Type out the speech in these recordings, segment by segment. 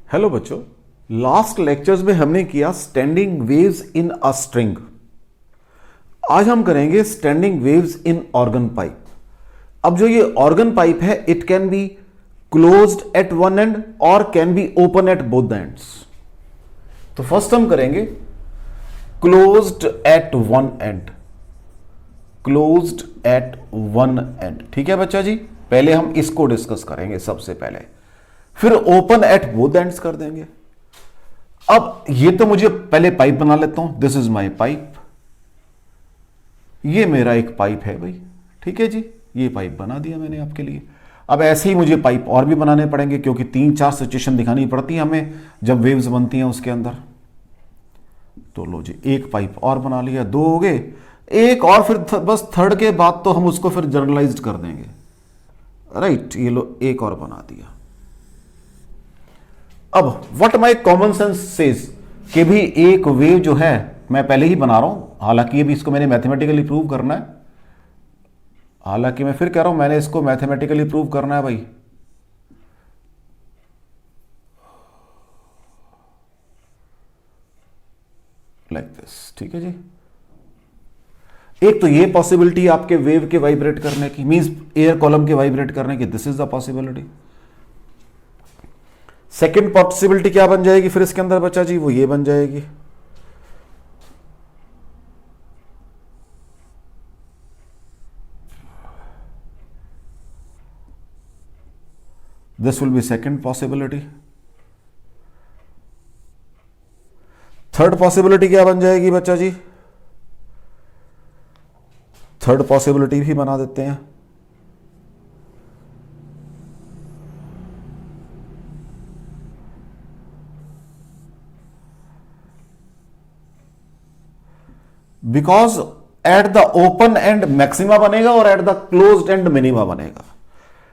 Hello बच्चों, last lectures में हमने किया standing waves in a string. आज हम करेंगे standing waves in organ pipe. अब जो ये ऑर्गन पाइप है, it can be closed at one end और can be open at both the ends. तो फर्स्ट हम करेंगे closed at one end, closed at one end. ठीक है बच्चा जी, पहले हम इसको डिस्कस करेंगे सबसे पहले, फिर ओपन एट बोथ एंड्स कर देंगे। अब ये तो मुझे पहले पाइप बना लेता हूं। दिस इज माय पाइप, ये मेरा एक पाइप है भाई। ठीक है जी, ये पाइप बना दिया मैंने आपके लिए। अब ऐसे ही मुझे पाइप और भी बनाने पड़ेंगे, क्योंकि 3-4 सिचुएशन दिखानी पड़ती है हमें जब वेव्स बनती हैं उसके अंदर। तो लो जी, एक पाइप और बना लिया, 2 हो गए, एक और फिर बस थर्ड के बाद तो हम उसको फिर जनरलाइज्ड कर देंगे। राइट, ये लो एक और बना दिया। अब what my common sense says कि भी एक वेव जो है मैं पहले ही बना रहा हूं, हालांकि ये भी इसको मैंने मैथमेटिकली प्रूव करना है। हालांकि मैं फिर कह रहा हूं मैंने इसको मैथमेटिकली प्रूव करना है भाई। लाइक दिस, ठीक है जी। एक तो ये पॉसिबिलिटी आपके वेव के वाइब्रेट करने की, मींस एयर कॉलम के वाइब्रेट करने की, this is the possibility. Second possibility क्या बन जाएगी फिर इसके अंदर बच्चा जी, वो ये बन जाएगी। This will be second possibility. Third possibility क्या बन जाएगी बच्चा जी, थर्ड पॉसिबिलिटी भी बना देते हैं। Because at the open and maxima बनेगा और at the closed end minima बनेगा।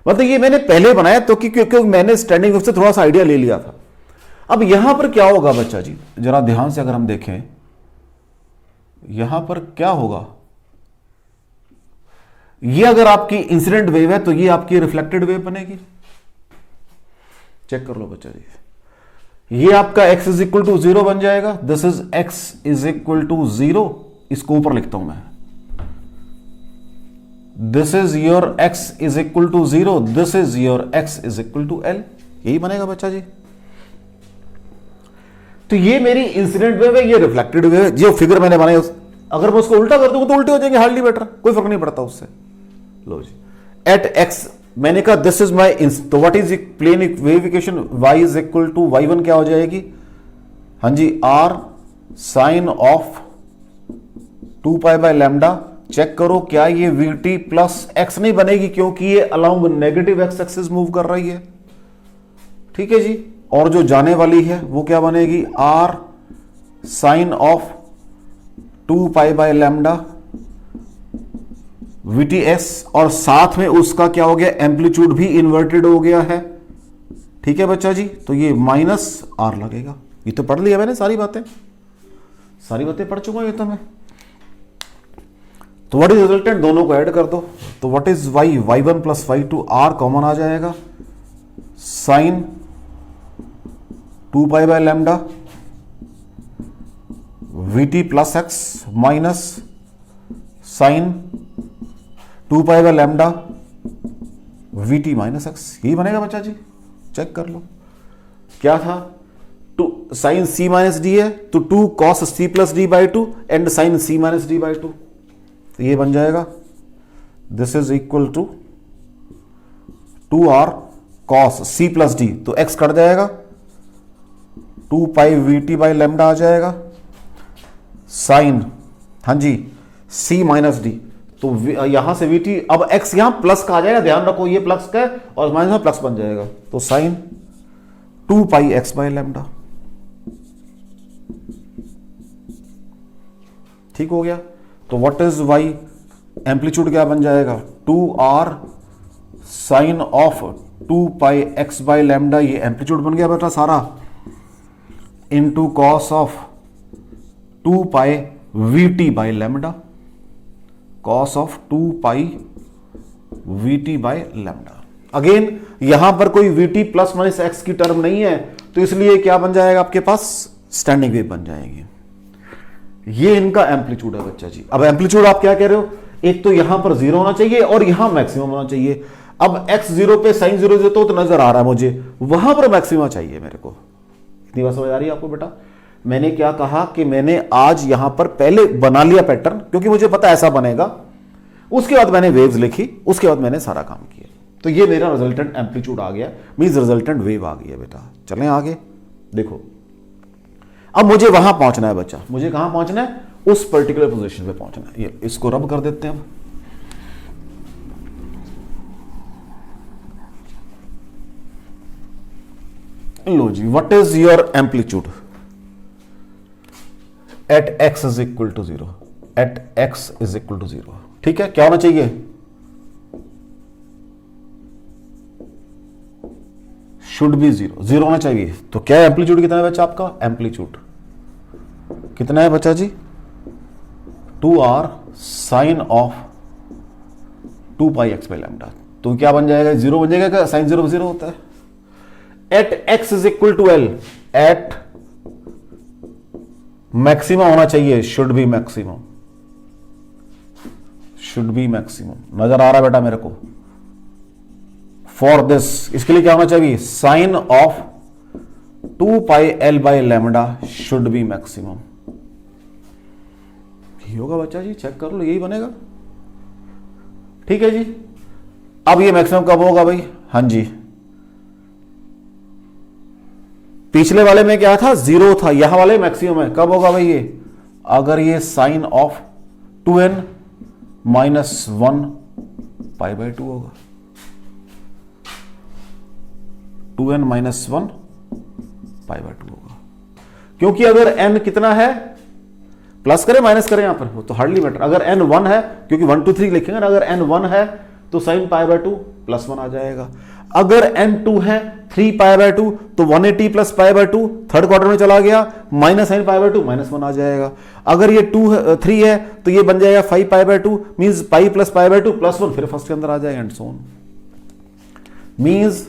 मतलब ये मैंने पहले बनाया तो क्योंकि मैंने स्टैंडिंग वेव से थोड़ा सा आइडिया ले लिया था। अब यहां पर क्या होगा बच्चा जी, जरा ध्यान से अगर हम देखें, यहां पर क्या होगा, ये अगर आपकी इंसिडेंट वेव है तो ये आपकी रिफ्लेक्टेड वेव बनेगी। चेक कर लो बच्चा जी, ये आपका x इज इक्वल टू 0 बन जाएगा। This is x is equal to 0, इसको ऊपर लिखता हूं मैं। This is your x is equal to 0, this is your x is equal to l, यही बनेगा बच्चा जी। तो ये मेरी इंसिडेंट वेव है, ये रिफ्लेक्टेड वेव है। जो फिगर मैंने बनाया अगर मैं उसको उल्टा कर दूंगा तो उल्टे हो जाएंगे, हार्डली बेटर, कोई फर्क नहीं पड़ता उससे। लो जी, एट x मैंने कहा दिस इज माई, तो what is plane wave equation, y is equal to y1 क्या हो जाएगी, हाँ जी, r sine of 2 pi by lambda. Check करो क्या ये vt प्लस x नहीं बनेगी, क्योंकि ये along negative x axis move कर रही है। ठीक है जी, और जो जाने वाली है वो क्या बनेगी, r sine of 2 pi by lambda VTS, और साथ में उसका क्या हो गया, एम्पलीट्यूड भी इन्वर्टेड हो गया है। ठीक है बच्चा जी, तो ये माइनस r लगेगा। ये तो पढ़ लिया मैंने, सारी बातें पढ़ चुका हूं ये तो मैं। तो व्हाट इज रिजल्टेंट, दोनों को ऐड कर दो। तो what is y, y1 plus y2, r common आ जाएगा, sine 2 pi by lambda VT plus x minus sine 2 pi by lambda VT minus x, यही बनेगा बच्चा जी। चेक कर लो क्या था, two sine c minus D है तो 2 cos c plus D by 2 and sine c minus D by 2, तो ये बन जाएगा this is equal to 2r cos c plus D, तो x कट जाएगा, 2 पाई VT बाई लैम्डा आ जाएगा, साइन हाँ जी c माइनस डी, तो यहां से VT, अब x यहां प्लस का आ जाएगा, ध्यान रखो ये प्लस का है और माइनस में प्लस बन जाएगा, तो sine 2 pi x by lambda. ठीक हो गया। तो व्हाट इज y, एम्पलीट्यूड क्या बन जाएगा, 2r sine of 2 pi x by lambda, ये एम्पलीट्यूड बन गया बेटा सारा, into cos of 2 pi VT by lambda, cos of 2 pi VT by lambda. Again यहां पर कोई VT प्लस माइनस x की टर्म नहीं है, तो इसलिए क्या बन जाएगा आपके पास, स्टैंडिंग वेव बन जाएगी। ये इनका एम्पलीट्यूड है बच्चा जी। अब एम्पलीट्यूड आप क्या कह रहे हो, एक तो यहां पर 0 होना चाहिए और यहां मैक्सिमम होना चाहिए। अब x0 पे sin 0 तो नजर आ रहा है मुझे, वहां पर मैक्सिमम चाहिए मेरे को। इतनी बात समझ आ रही है आपको बेटा? मैंने क्या कहा कि मैंने आज यहां पर पहले बना लिया पैटर्न, क्योंकि मुझे पता ऐसा बनेगा। उसके बाद मैंने वेव्स लिखी, उसके बाद मैंने सारा काम किया। तो ये मेरा रिजल्टेंट एम्पलीट्यूड आ गया, मींस रिजल्टेंट वेव आ गई है बेटा। चलें आगे, देखो अब मुझे वहां पहुंचना है बच्चा। मुझे कहां पहुंचना है, उस पर्टिकुलर पोजीशन पे पहुंचना है। ये इसको रब कर देते हैं अब। लो जी, what is your amplitude at x is equal to 0, at x is equal to 0। ठीक है, क्या होना चाहिए, शुड बी 0 होना चाहिए। तो क्या एम्पलीट्यूड कितना है बच्चा आपका, एम्पलीट्यूड कितना है बच्चा जी, 2r sine of 2 pi x by lambda. तो क्या बन जाएगा, 0 बन जाएगा। क्या साइन 0 0 होता है। At x is equal to L, at maximum होना चाहिए, should be maximum, should be maximum. नजर आ रहा है बेटा मेरे को। फॉर दिस, इसके लिए क्या होना चाहिए, sine of 2 pi L by lambda should be maximum. यही होगा बच्चा जी, चेक कर लो, यही बनेगा। ठीक है जी। अब ये मैक्सिमम कब होगा भाई, हाँ जी, पिछले वाले में क्या था, 0 था, यहां वाले मैक्सिमम है। कब होगा भाई ये, अगर ये sine of 2n minus 1 pi by 2 होगा, 2n माइनस 1 पाई बाई 2 होगा। क्योंकि अगर n कितना है, प्लस करें माइनस करें, यहां पर वो तो हार्डली मैटर। अगर n 1 है, क्योंकि 1 2 3 लिखेंगे ना, अगर n 1 है तो साइन पाई बाई 2 प्लस 1 आ जाएगा। अगर n 2 है 3 पाई बाई 2 तो 180 plus pi by 2 third quarter में चला गया, minus sine pi by 2 minus 1 आ जाएगा। अगर ये 3 है तो ये बन जाएगा 5 pi by 2, means pi plus pi by 2 plus 1, फिर फर्स्ट के अंदर आ जाएगा and so on. Means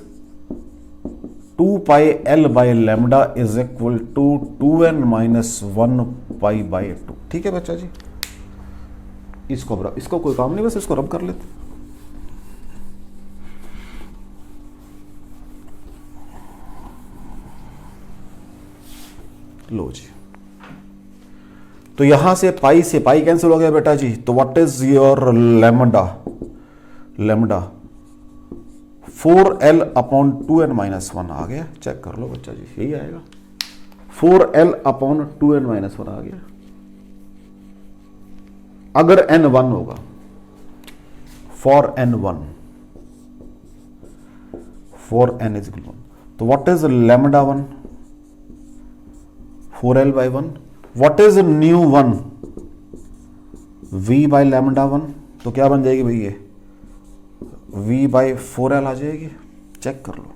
2 pi L by lambda is equal to 2n minus 1 pi by 2। ठीक है बच्चा जी, इसको कोई काम नहीं, बस इसको रब कर लेते। लो जी, तो यहां से पाई कैंसिल हो गया बेटा जी। तो what is your lambda, lambda 4l upon 2n minus 1 आ गया। चेक कर लो बच्चा जी, यही आएगा, 4l अपॉन 2n माइनस 1 आ गया। अगर n 1 होगा, for n 1, for n is equal 1, तो what is lambda 1, 4l by 1। What is nu 1, v by lambda 1। तो क्या बन जाएगी भाई, ये v बाई 4l आ जाएगी। चेक कर लो।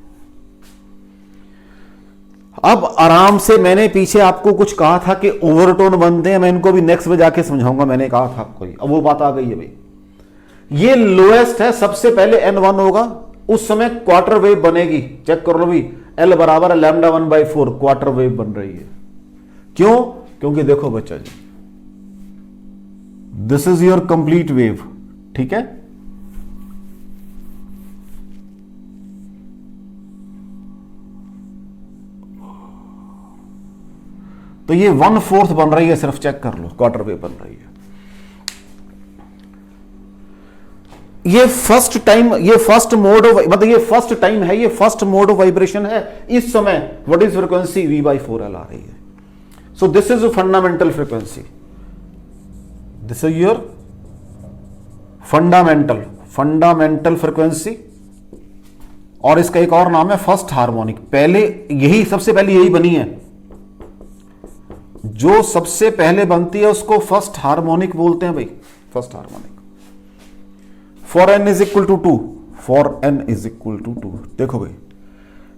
अब आराम से, मैंने पीछे आपको कुछ कहा था कि ओवरटोन बनते हैं, मैं इनको भी नेक्स्ट में जाके समझाऊंगा, मैंने कहा था आपको। अब वो बात आ गई है भाई, ये लोएस्ट है, सबसे पहले n1 होगा, उस समय क्वार्टर वेव बनेगी। चेक कर लो भी, l बराबर है लैम्डा 1 बाई 4, क्वार्टर वेव बन रही है। क्यों, क्योंकि देखो बच्चा जी, this is your complete wave. ठीक है, तो ये 1/4 बन रही है, सिर्फ चेक कर लो, क्वार्टर वेव बन रही है। ये फर्स्ट टाइम, ये फर्स्ट मोड ऑफ, मतलब ये फर्स्ट टाइम है, ये फर्स्ट मोड ऑफ वाइब्रेशन है। इस समय what is frequency, v by 4l आ रही है। So this is fundamental frequency, this is your fundamental frequency. और इसका एक और नाम है फर्स्ट हार्मोनिक। पहले यही, सबसे पहले यही बनी है, जो सबसे पहले बनती है उसको फर्स्ट हार्मोनिक बोलते हैं भाई, first harmonic. For n is equal to 2, for n is equal to 2। देखो भाई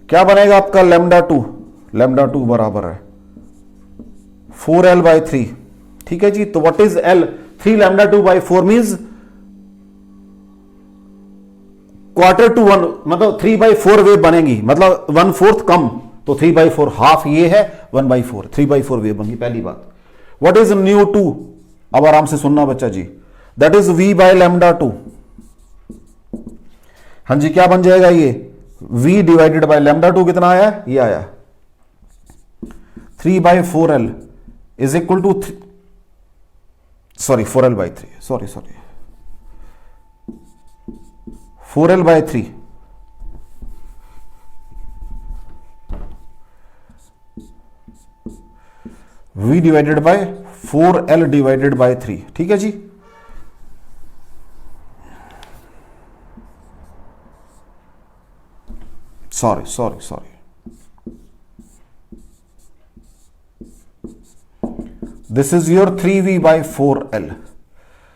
क्या बनेगा आपका, लैम्डा 2 बराबर है 4l बाई 3। ठीक है जी, तो what is l, 3 lambda 2 by 4 means quarter to 1, मतलब 3/4 वेव बनेगी, मतलब 1/4 कम, तो 3/4 हाफ ये है, 1/4 3/4 वेव बन गई पहली बात। व्हाट इज न्यू टू, अब आराम से सुनना बच्चा जी, दैट इज v/λ2। हाँ जी क्या बन जाएगा ये, v डिवाइडेड बाय λ2 कितना आया, ये आया 3/4l is equal to 4l/3, sorry 4l/3 v divided by 4l divided by 3, ठीक है जी। Sorry this is your 3v/4l।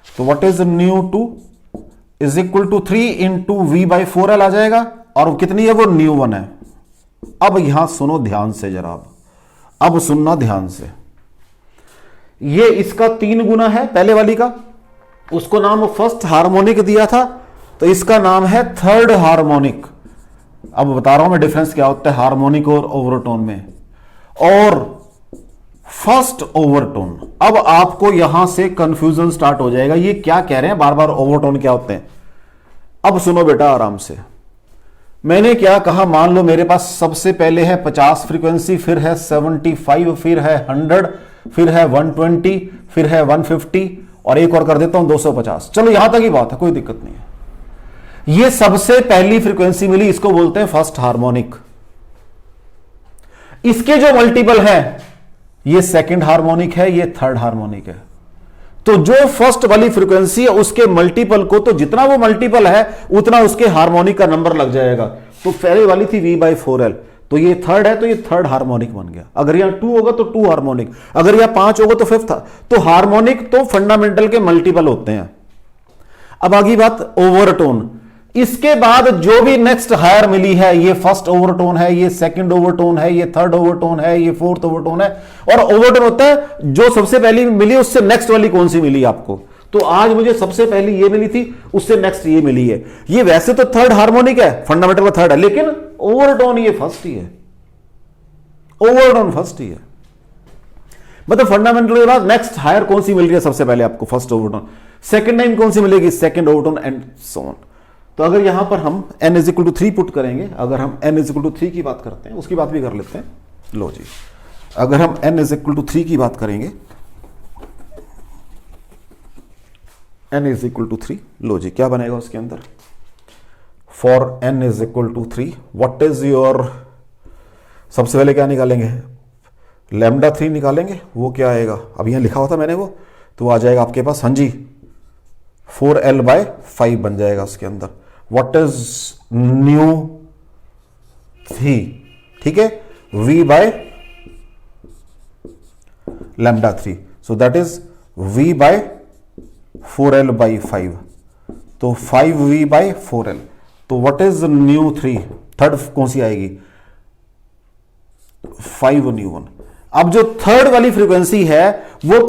तो what is nu two is equal to 3 into v/4l आ जाएगा, और कितनी है वो न्यू 1 है। अब यहां सुनो ध्यान से जरा, अब सुनना ध्यान से, ये इसका 3 गुना है पहले वाली का, उसको नाम फर्स्ट हार्मोनिक दिया था, तो इसका नाम है थर्ड हार्मोनिक। अब बता रहा हूं मैं डिफरेंस क्या होता है हार्मोनिक और ओवरटोन में, और फर्स्ट ओवरटोन। अब आपको यहां से कंफ्यूजन स्टार्ट हो जाएगा, ये क्या कह रहे हैं बार बार, ओवरटोन क्या होते हैं। अब सुनो बेटा आराम से, मैंने क्या कहा, मान लो मेरे पास सबसे पहले है 50 फ्रीक्वेंसी, फिर है 75, फिर है 100, फिर है 120, फिर है 150, और एक और कर देता हूं 250। चलो यहां तक ही बात है, कोई दिक्कत नहीं है। ये सबसे पहली फ्रीक्वेंसी मिली, इसको बोलते हैं फर्स्ट हार्मोनिक। इसके जो मल्टीपल है, ये सेकंड हार्मोनिक है, ये थर्ड हार्मोनिक है। तो जो फर्स्ट वाली फ्रीक्वेंसी है उसके मल्टीपल को, तो जितना वो मल्टीपल है उतना उसके हार्मोनिक का नंबर लग जाएगा। तो पहले वाली थी v/4l, तो ये थर्ड है, तो ये थर्ड हार्मोनिक बन गया। अगर यहां 2 होगा तो 2 हार्मोनिक, अगर यहां 5 होगा तो 5th। तो हार्मोनिक तो फंडामेंटल के मल्टीपल होते हैं। अब आगे बात ओवरटोन, इसके बाद जो भी नेक्स्ट हायर मिली है, ये फर्स्ट ओवरटोन है, ये सेकंड ओवरटोन है, ये थर्ड ओवरटोन है, ये फोर्थ ओवरटोन है। और ओवरटोन होता है जो सबसे पहली मिली उससे नेक्स्ट वाली कौन सी मिली आपको। तो आज मुझे सबसे पहली ये मिली थी, उससे नेक्स्ट ये मिली है। ये वैसे तो थर्ड हार्मोनिक है, फंडामेंटल का थर्ड है, लेकिन ओवरटोन ये फर्स्ट ही है, ओवरटोन फर्स्ट ही है। मतलब फंडामेंटल के बाद नेक्स्ट हायर कौन सी मिल रही है सबसे पहले आपको, फर्स्ट ओवरटोन। सेकंड टाइम कौन सी मिलेगी, second overtone, and so on. तो अगर यहां पर हम n = 3 पुट करेंगे, अगर हम n = 3 की बात करते हैं, उसकी बात भी कर लेते हैं। लो जी, अगर हम n = 3 की बात करेंगे, n = 3, लो जी क्या बनेगा उसके अंदर, for n = 3 what is your, सबसे पहले क्या निकालेंगे, λ3 निकालेंगे। वो क्या आएगा, अब यहां लिखा हुआ था मैंने वो, तो आ जाएगा आपके पास, हाँ जी 4l/5 बन जाएगा उसके अंदर। व्हाट इज न्यू 3, ठीक है, v/λ3, so that is v/4l/5, तो 5v/4l। तो व्हाट इज न्यू 3, थर्ड कौन सी आएगी, 5 न्यू 1। अब जो थर्ड वाली फ्रीक्वेंसी है वो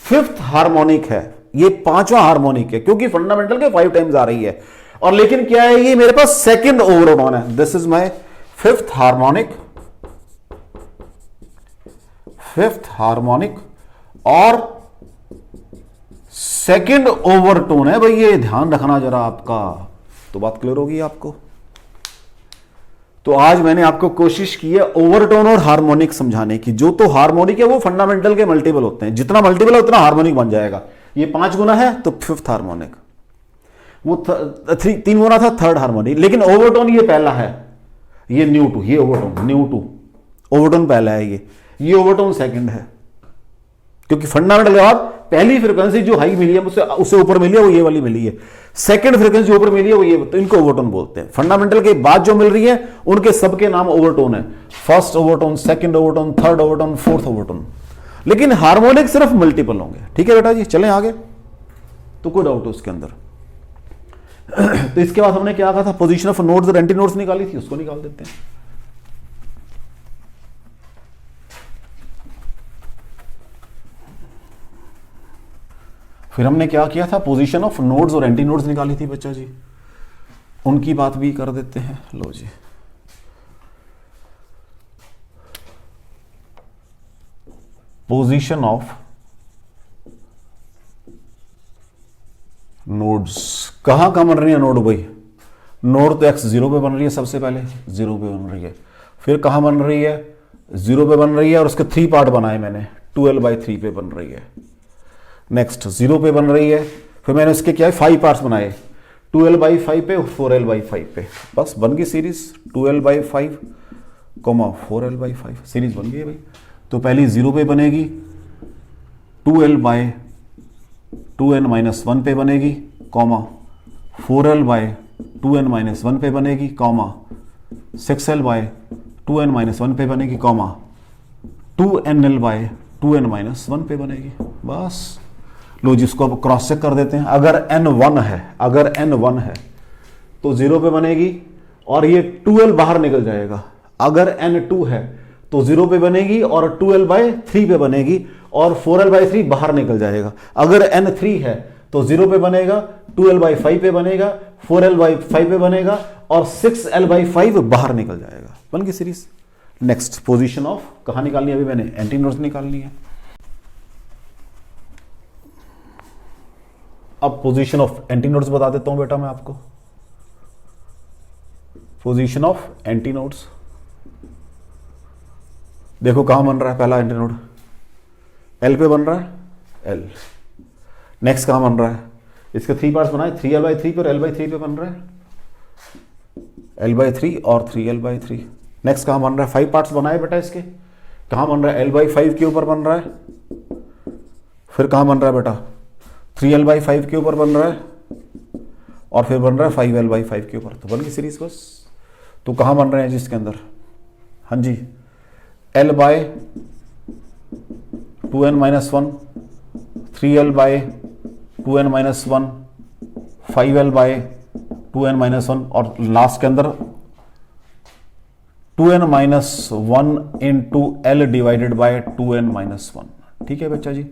5th हार्मोनिक है, ये 5वां हार्मोनिक है, क्योंकि फंडामेंटल के 5 टाइम्स आ रही है। और लेकिन क्या है, ये मेरे पास सेकंड ओवरटोन है, this is my 5th harmonic, 5th harmonic और सेकंड ओवरटोन है। भाई ये ध्यान रखना जरा आपका, तो बात क्लियर होगी आपको। तो आज मैंने आपको कोशिश की है ओवरटोन और हार्मोनिक समझाने की। जो तो हार्मोनिक है वो फंडामेंटल के मल्टीपल होते हैं, जितना मल्टीपल है उतना हार्मोनिक बन जाएगा। ये 5 गुना है तो 5th हार्मोनिक, वो 3 गुना था थर्ड हार्मोनिक। लेकिन ओवरटोन ये पहला है, ये न्यू 2, ये ओवरटोन न्यू 2, ओवरटोन पहला है, ये ओवरटोन सेकंड है। क्योंकि फंडामेंटल के बाद पहली फ्रीक्वेंसी जो हाई मिली है उससे ऊपर मिली है, वो ये वाली मिली है। सेकंड फ्रीक्वेंसी जो ऊपर मिली है वो ये, तो इनको ओवरटोन बोलते हैं। फंडामेंटल के बाद जो मिल रही है उनके सबके नाम ओवरटोन है, first overtone, second overtone, third overtone, fourth overtone. लेकिन हार्मोनिक सिर्फ मल्टीपल होंगे। ठीक है बेटा जी, चलें आगे। तो कोई डाउट है उसके अंदर? तो इसके बाद हमने क्या कहा था, पोजीशन ऑफ नोड्स और एंटी नोड्स निकाली थी, उसको निकाल देते हैं। फिर हमने क्या किया था, पोजीशन ऑफ नोड्स और एंटी नोड्स निकाली थी बच्चा जी, उनकी बात भी कर देते हैं। लो जी, पोजीशन ऑफ नोड्स। कहां कहां बन रही है नोड भाई? नोड तो x 0 पे बन रही है, सबसे पहले 0 पे बन रही है, फिर कहां बन रही है? 0 पे बन रही है और उसके 3 पार्ट बनाए मैंने, 2l/3 पे बन रही है। नेक्स्ट 0 पे बन रही है, फिर मैंने उसके क्या है 5 पार्ट्स बनाए, 2l/5 पे और 4l/5 पे। बस बन गई सीरीज 2l/5, 4l/5 सीरीज बन गई है भाई। तो पहली 0 पे बनेगी, 2l/2n-1 पे बनेगी, 4l/2n-1 पे बनेगी, 6l/2n-1 पे बनेगी, 2nl/2n-1 पे बनेगी। बस लो जिसको अब क्रॉस चेक कर देते हैं। अगर n 1 है, अगर n 1 है तो 0 पे बनेगी और ये 2l बाहर निकल जाएगा। अगर n 2 है तो 0 पे बनेगी और 2l/3 पे बनेगी और 4l/3 बाहर निकल जाएगा। अगर n 3 है तो 0 पे बनेगा, 2l/5 पे बनेगा, 4l/5 पे बनेगा और 6l/5 बाहर निकल जाएगा। बन गई सीरीज। नेक्स्ट पोजीशन ऑफ कहां निकालनी है? अभी मैंने एंटी नोड्स निकालनी है। अब पोजीशन ऑफ एंटी नोड्स बता देता हूं बेटा मैं आपको। पोजीशन ऑफ एंटी नोड्स देखो कहां बन रहा है। पहला एंटी नोड L पे बन रहा है, L। नेक्स्ट कहां बन रहा है? इसके 3 पार्ट्स बनाए, 3l/3 पे और l/3 पे बन रहा है, l/3 और 3l/3। नेक्स्ट कहां बन रहा है? 5 पार्ट्स बनाए बेटा इसके। कहां बन रहा है? l/5 के ऊपर बन रहा है। फिर कहां बन रहा है बेटा? 3l/5 के ऊपर बन रहा है और फिर बन रहा है 5l/5 के ऊपर। तो बन गई सीरीज बस। तो कहां बन रहे हैं जिसके अंदर? हाँ जी, l/2n-1, 3l/2n-1, 5l/2n-1 और लास्ट के अंदर 2n-1 into l divided by 2n-1। ठीक है बच्चा जी,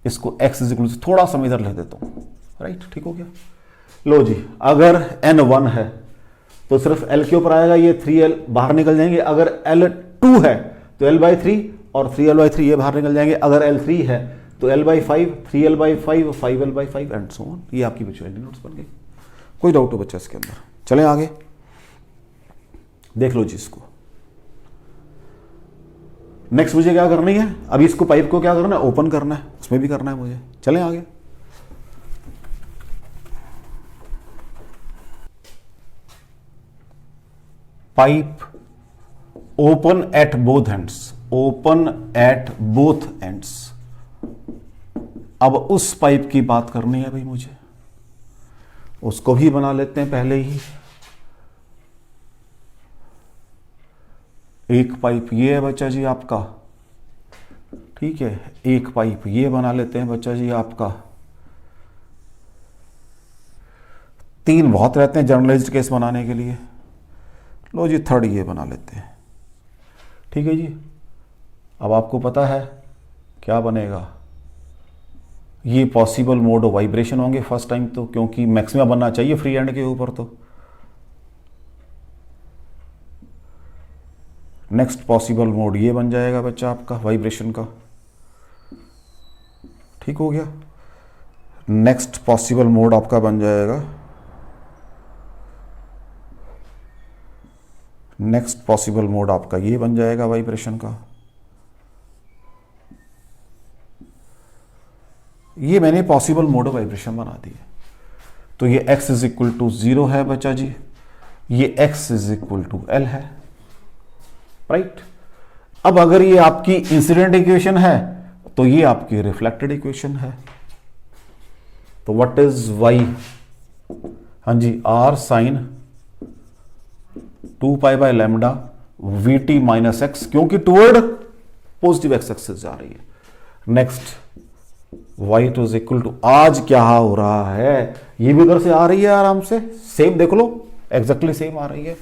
इसको x इक्वल से थोड़ा सा इधर ले देता हूं, राइट। ठीक हो गया। लो जी, अगर n 1 है तो सिर्फ l के ऊपर आएगा, ये 3l बाहर निकल जाएंगे। अगर l 2 है तो l/3 और 3l/3 ये बाहर निकल जाएंगे। अगर l 3 है तो l/5, 3l/5, 5l/5 and so on. ये आपकी बच्चों एंटी नोड्स बन गई। कोई डाउट हो बच्चा इसके अंदर? चलें आगे, देख लो जी इसको। नेक्स्ट मुझे क्या करनी है? अभी इसको पाइप को क्या करना है? ओपन करना है, उसमें भी करना है मुझे। चलें आगे। Pipe open at both ends, open at both ends. अब उस पाइप की बात करनी है भाई मुझे, उसको भी बना लेते हैं पहले ही। एक पाइप ये है बच्चा जी आपका, ठीक है। एक पाइप ये बना लेते हैं बच्चा जी आपका। 3 बहुत रहते हैं जनरलाइज्ड केस बनाने के लिए। लो जी, थर्ड ये बना लेते हैं। ठीक है जी। अब आपको पता है क्या बनेगा? ये पॉसिबल मोड ऑफ वाइब्रेशन होंगे फर्स्ट टाइम तो, क्योंकि मैक्सिमा बनना चाहिए फ्री एंड के ऊपर। तो नेक्स्ट पॉसिबल मोड ये बन जाएगा बच्चा आपका वाइब्रेशन का। ठीक हो गया। नेक्स्ट पॉसिबल मोड आपका बन जाएगा, नेक्स्ट पॉसिबल मोड आपका ये बन जाएगा वाइब्रेशन का। ये मैंने पॉसिबल मोड ऑफ वाइब्रेशन बना दिया। तो ये x इज इक्वल टू 0 है बच्चा जी, ये x is equal to l है, राइट। अब अगर ये आपकी इंसिडेंट इक्वेशन है तो ये आपकी रिफ्लेक्टेड इक्वेशन है। तो व्हाट इज y? हाँ जी, r sine 2π/λ vt minus x, क्योंकि टुवर्ड पॉजिटिव x एक्सिस जा रही है। Next y two is equal to, आज क्या हो रहा है? ये भी उधर से आ रही है आराम से, सेम देख लो, एग्जैक्टली सेम आ रही है।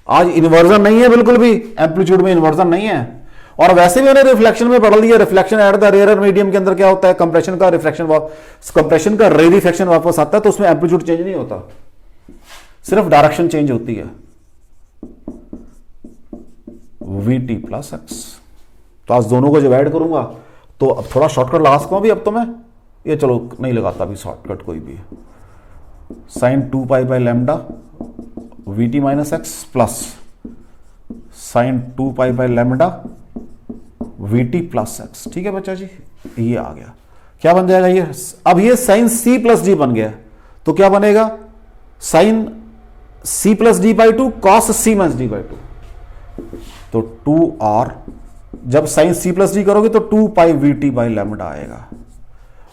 आज इन्वर्जन नहीं है बिल्कुल भी, एम्पलीट्यूड में इन्वर्जन नहीं है। और वैसे भी मैंने रिफ्लेक्शन में पढ़ लिया, reflection at the rare medium के अंदर क्या होता है? कंप्रेशन का रिफ्लेक्शन, कंप्रेशन का रेरिफेक्शन वापस आता है, तो उसमें एम्पलीट्यूड चेंज नहीं होता, सिर्फ डायरेक्शन चेंज होती है। vt plus x. तो आज दोनों को जब ऐड करूंगा तो अब थोड़ा शॉर्टकट लगा सकता हूं अभी, अब तो मैं ये चलो नहीं लगाता अभी शॉर्टकट कोई भी, sine 2 pi by lambda V T minus X plus sine 2 pi by lambda V T plus X. ठीक है बच्चा जी, ये आ गया, क्या बन जाएगा ये, अब ये साइन सी प्लस डी बन गया, तो क्या बनेगा sine C plus D by two cos C minus D by two, तो 2r, जब साइन सी प्लस डी करोगे तो 2 pi v t by lambda आएगा,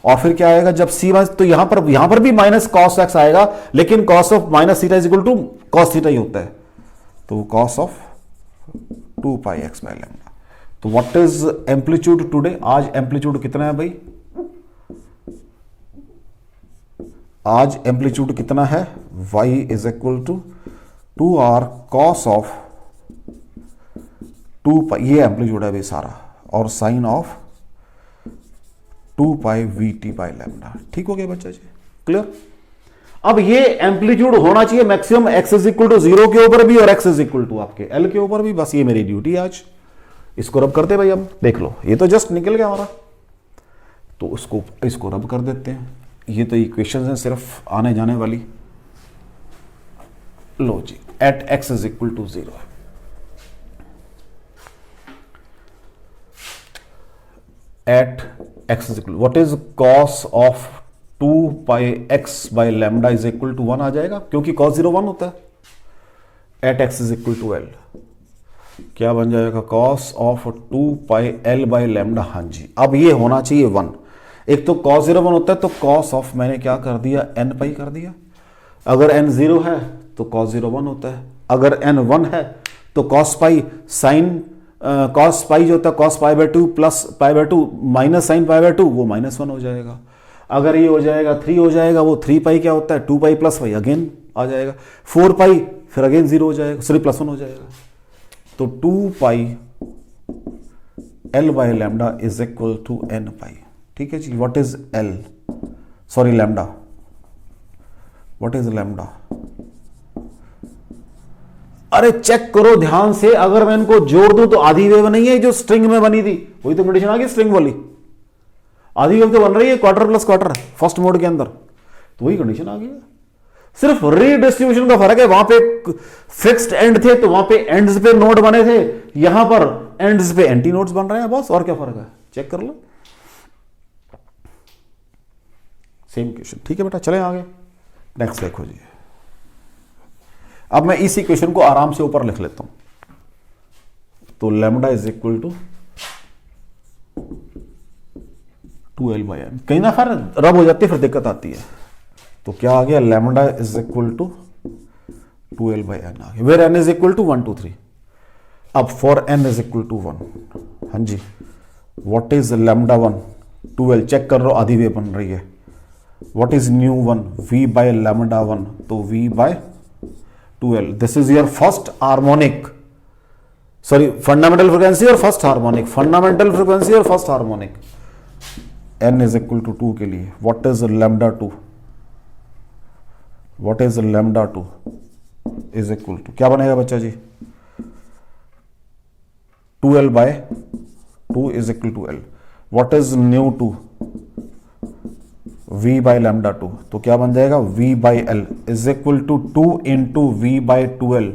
और फिर क्या आएगा जब सी माइनस, तो यहां पर भी माइनस कॉस एक्स आएगा, लेकिन cos of minus theta is equal to cos theta ही होता है, तो cos of 2 pi x by lambda. तो व्हाट इज एम्पलीट्यूड टुडे, आज एम्पलीट्यूड कितना है भाई, आज एम्पलीट्यूड कितना है, y is equal to 2r cos of 2 pi, ये एम्पलीट्यूड है भाई सारा, और sine of 2 pi v t by lambda. ठीक हो गया बच्चा जी, क्लियर। अब ये एम्पलीट्यूड होना चाहिए maximum x is equal to 0 के ऊपर भी और x इज इक्वल टू आपके l के ऊपर भी, बस ये मेरी ड्यूटी है आज। इसको रब करते भाई, अब देख लो ये तो जस्ट निकल गया हमारा, तो इसको रब कर देते हैं, ये तो इक्वेशन है सिर्फ आने जाने वाली। लो जी, at x is equal to 0, at x is equal, what is cos of 2 pi x by lambda is equal to 1 आ जाएगा, क्योंकि cos 0 1 होता है। At x is equal to l, क्या बन जाएगा cos of 2 pi l by lambda, हाँ जी, अब ये होना चाहिए 1। एक तो cos 0 1 होता है, तो cos ऑफ मैंने क्या कर दिया n पाई कर दिया, अगर n 0 है तो cos 0 1 होता है, अगर n 1 है तो cos पाई, साइन cos पाई जो होता है cos pi by 2 plus pi by 2 minus sine pi by 2, वो -1 हो जाएगा। अगर ये हो जाएगा 3 हो जाएगा, वो 3 पाई क्या होता है 2 पाई प्लस पाई, अगेन आ जाएगा 4 पाई, फिर अगेन 0 हो जाएगा, सॉरी +1 हो जाएगा। तो 2 pi l by lambda is equal to n pi. ठीक है जी, what is l, sorry lambda, what is lambda, अरे चेक करो ध्यान से, अगर मैं इनको जोड़ दूं तो आधी वेव नहीं है जो स्ट्रिंग में बनी थी, वही तो कंडीशन आ गई स्ट्रिंग वाली, आधी वेव तो बन रही है quarter plus quarter first mode के अंदर, तो वही कंडीशन आ गई है, सिर्फ रीडिस्ट्रीब्यूशन का फर्क है। वहां पे फिक्स्ड एंड थे तो वहां पे एंड्स पे नोड बने थे, यहां पर एंड्स पे एंटी नोड्स बन रहे हैं, बस और क्या फर्क है, चेक कर लो, सेम क्वेश्चन। ठीक है बेटा, चले आगे, नेक्स्ट देखो जी। अब मैं इस इक्वेशन को आराम से ऊपर लिख लेता हूं, तो lambda is equal to 2l by n, कहीं ना फिर रब हो जाती है, फिर दिक्कत आती है, तो क्या आ गया, lambda is equal to 2l by n आ गया, where n is equal to 1 2 3। अब for n is equal to 1, हाँ जी, what is lambda 1, 2l, check कर लो आधी वे बन रही है, what is nu 1, v by lambda 1, तो v by 2l, this is your first harmonic, sorry fundamental frequency और फर्स्ट हार्मोनिक, फंडामेंटल फ्रीक्वेंसी और first harmonic, n is equal to 2 के लिए, what is lambda 2, what is lambda 2 is equal to, क्या बनेगा बच्चा जी, 2l by 2 is equal to l, what is nu 2, v by lambda 2, तो क्या बन जाएगा, v by l is equal to 2 into v by 2l,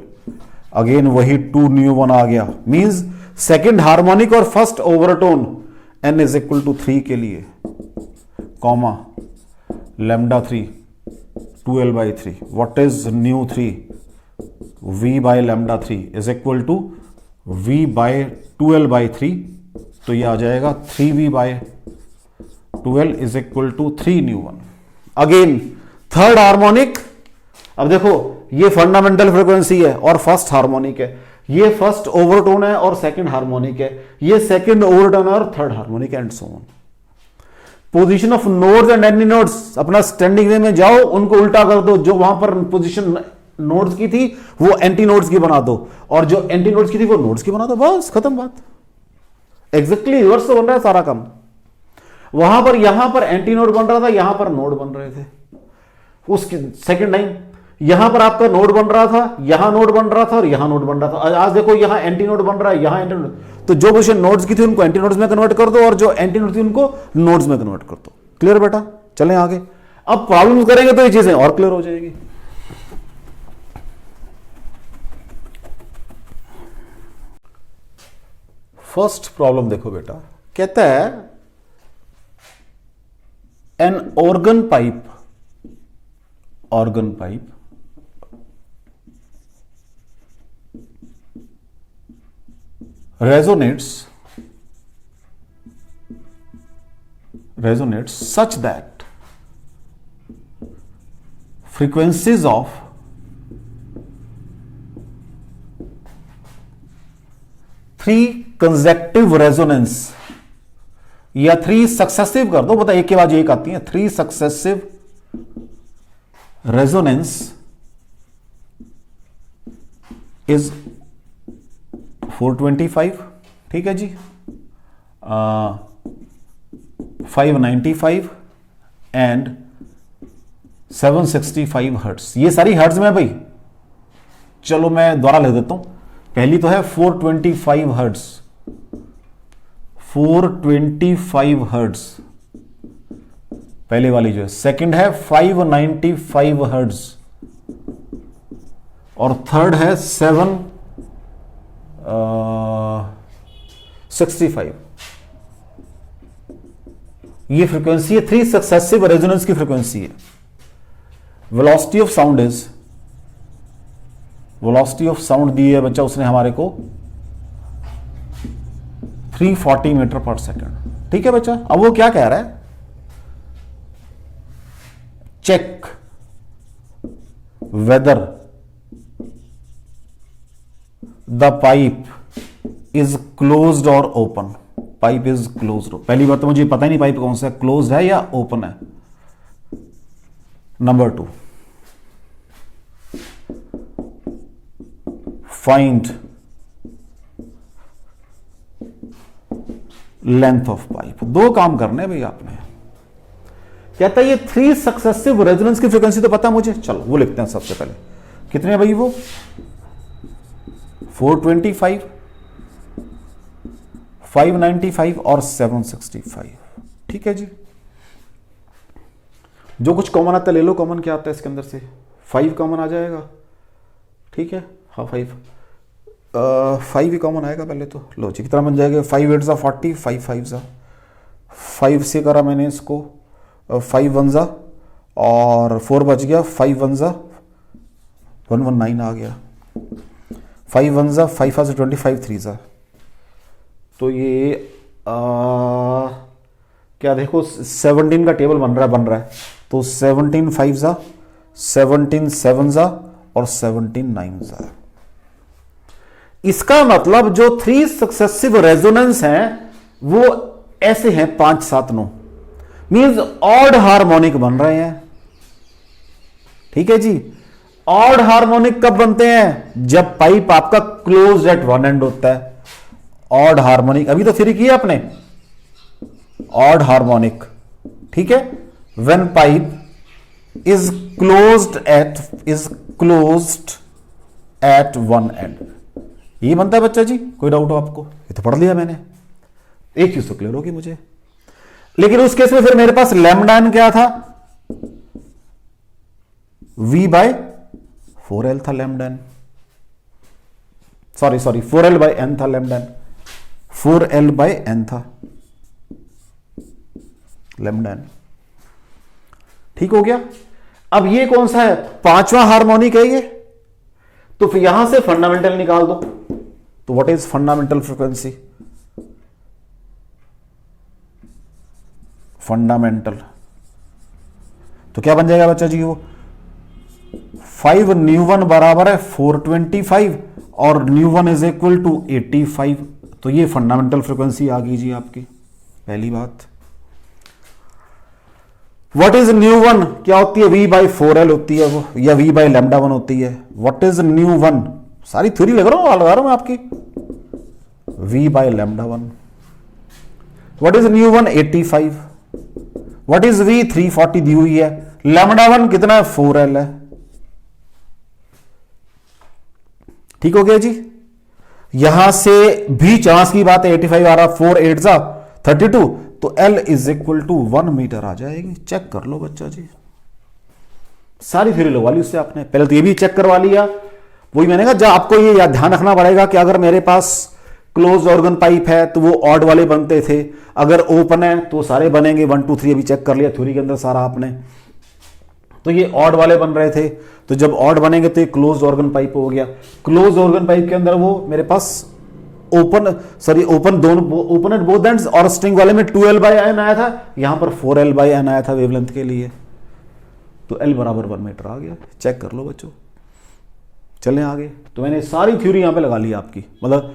again वही 2 nu 1 आ गया, मींस सेकंड हार्मोनिक और first overtone, n is equal to 3 के लिए, comma lambda 3 2l by 3, what is nu 3, v by lambda 3 is equal to v by 2l by 3, तो ये आ जाएगा 3v by 2l is equal to 3 nu 1, again third harmonic. अब देखो ये fundamental frequency है और फर्स्ट हार्मोनिक है, ये फर्स्ट ओवरटोन है और सेकंड हार्मोनिक है, ये सेकंड ओवरटोन और third harmonic and so on. Position of nodes and anti nodes, अपना स्टैंडिंग वे में जाओ, उनको उल्टा कर दो, जो वहां पर पोजीशन नोड्स की थी वो एंटी नोड्स की बना दो, और जो एंटी नोड्स की थी वो नोड्स की बना दो, बस खत्म बात। एग्जैक्टली रिवर्स तो बन रहा है सारा काम, यहां पर एंटी नोड बन रहा था, यहां पर नोड बन रहे थे। उसके सेकंड टाइम यहां पर आपका नोड बन रहा था, यहां नोड बन रहा था और यहां नोड बन रहा था। आज देखो यहां एंटी नोड बन रहा है, यहां एंटी नोड। तो जो पोजीशन नोड्स की थी उनको एंटी नोड्स में कन्वर्ट कर दो और जो एंटी नोड थी उनको नोड्स में कन्वर्ट कर दो। क्लियर बेटा? चलें आगे। अब प्रॉब्लम करेंगे तो ये चीजें और क्लियर हो जाएगी। फर्स्ट प्रॉब्लम देखो बेटा, कहता है an organ pipe resonates such that frequencies of three consecutive resonance या थ्री सक्सेसिव कर दो, बता एक के बाद एक आती है, थ्री सक्सेसिव रेजोनेंस इज 425, ठीक है जी, 595 एंड 765 हर्ट्ज। ये सारी हर्ट्ज में भाई, चलो मैं दोबारा लिख देता हूं। पहली तो है 425 हर्ट्ज, 425 हर्ट्ज पहले वाली जो है। सेकंड है 595 हर्ट्ज और थर्ड है 765। ये फ्रीक्वेंसी है, थ्री सक्सेसिव रेजोनेंस की फ्रीक्वेंसी है। Velocity of sound is, velocity of sound दी है बच्चा उसने हमारे को 340 मीटर पर सेकंड। ठीक है बच्चा, अब वो क्या कह रहा है, check whether the pipe is closed और ओपन। Pipe is closed. पहली बात तो मुझे पता ही नहीं पाइप कौन सा है, क्लोज्ड है या ओपन है। Number 2, find length of pipe. दो काम करने हैं भाई आपने। कहता है ये थ्री सक्सेसिव रेजोनेंस की फ्रीक्वेंसी तो पता है मुझे, चलो वो लिखते हैं सबसे पहले। कितने है भाई वो, 425, 595 और 765। ठीक है जी, जो कुछ कॉमन आता है ले लो। कॉमन क्या आता है इसके अंदर से, 5 कॉमन आ जाएगा। ठीक है, हाँ 5 ही कॉमन आएगा पहले तो। लो जी, कितना बन जाएगा, 5 8 40, 5 5 5 से करा मैंने इसको, 5 1 और 4 बच गया, 5 1 119 आ गया, 5 1 5 5 25 3 तो ये क्या देखो 17 का टेबल बन रहा है तो 17 5 17 7 और 17 9। इसका मतलब जो थ्री सक्सेसिव रेजोनेंस हैं वो ऐसे हैं 5 7 9, मींस ऑड हार्मोनिक बन रहे हैं। ठीक है जी, ऑड हार्मोनिक कब बनते हैं, जब पाइप आपका क्लोज एट वन एंड होता है। ऑड हार्मोनिक अभी तो थ्री किया आपने, ऑड हार्मोनिक। ठीक है, when pipe is closed at one and, ये बनता है बच्चा जी। कोई डाउट हो आपको, ये तो पढ़ लिया मैंने, एक चीज तो क्लियर होगी मुझे। लेकिन उस केस में फिर मेरे पास लैम्डा एन क्या था, V/4L था लैम्डा एन, सॉरी 4L/N था लैम्डा एन, 4L/N था लैम्डा एन। ठीक हो गया। अब ये कौन सा है, 5वां हार्मोनिक है ये, तो फिर यहां से फंडामेंटल निकाल दो। तो what is fundamental frequency, fundamental तो क्या बन जाएगा बच्चा जी, वो 5 ν1 बराबर है 425 और ν1 इज इक्वल टू 85। तो ये फंडामेंटल फ्रीक्वेंसी आ गई जी आपकी। पहली बात, व्हाट इज ν1 क्या होती है, V/4L होती है वो, या V/λ1 होती है। व्हाट इज ν1, सारी थ्योरी लगा रहा हूं मैं आपकी, V/λ1। What is ν1 85, what is V 340 दी हुई है, λ1 कितना है 4L है। ठीक हो गया जी। यहां से भी चांस की बात है, 85 आ रहा, 4 8 जा 32, तो L is equal to 1 metre आ जाएगी। चेक कर लो बच्चा जी, सारी थ्योरी लगवा ली उससे आपने, पहले तो ये भी चेक करवा लिया। वही मैंने कहा, जब आपको ये याद ध्यान रखना पड़ेगा कि अगर मेरे पास क्लोज ऑर्गन पाइप है तो वो ऑड वाले बनते थे, अगर ओपन है तो सारे बनेंगे 1 2 3, अभी चेक कर लिया थ्योरी के अंदर सारा आपने। तो ये ऑड वाले बन रहे थे, तो जब ऑड बनेंगे तो ये क्लोज ऑर्गन पाइप हो गया। क्लोज ऑर्गन पाइप के अंदर वो मेरे पास ओपन दोनों, ओपन एट बोथ एंड्स, और स्ट्रिंग वाले में 2L/N आया था, यहां पर 4L/N आया था वेवलेंथ के लिए, तो L बराबर 1 मीटर आ गया। चेक कर लो बच्चों, चलें आगे। तो मैंने सारी थ्योरी यहां पे लगा ली आपकी, मतलब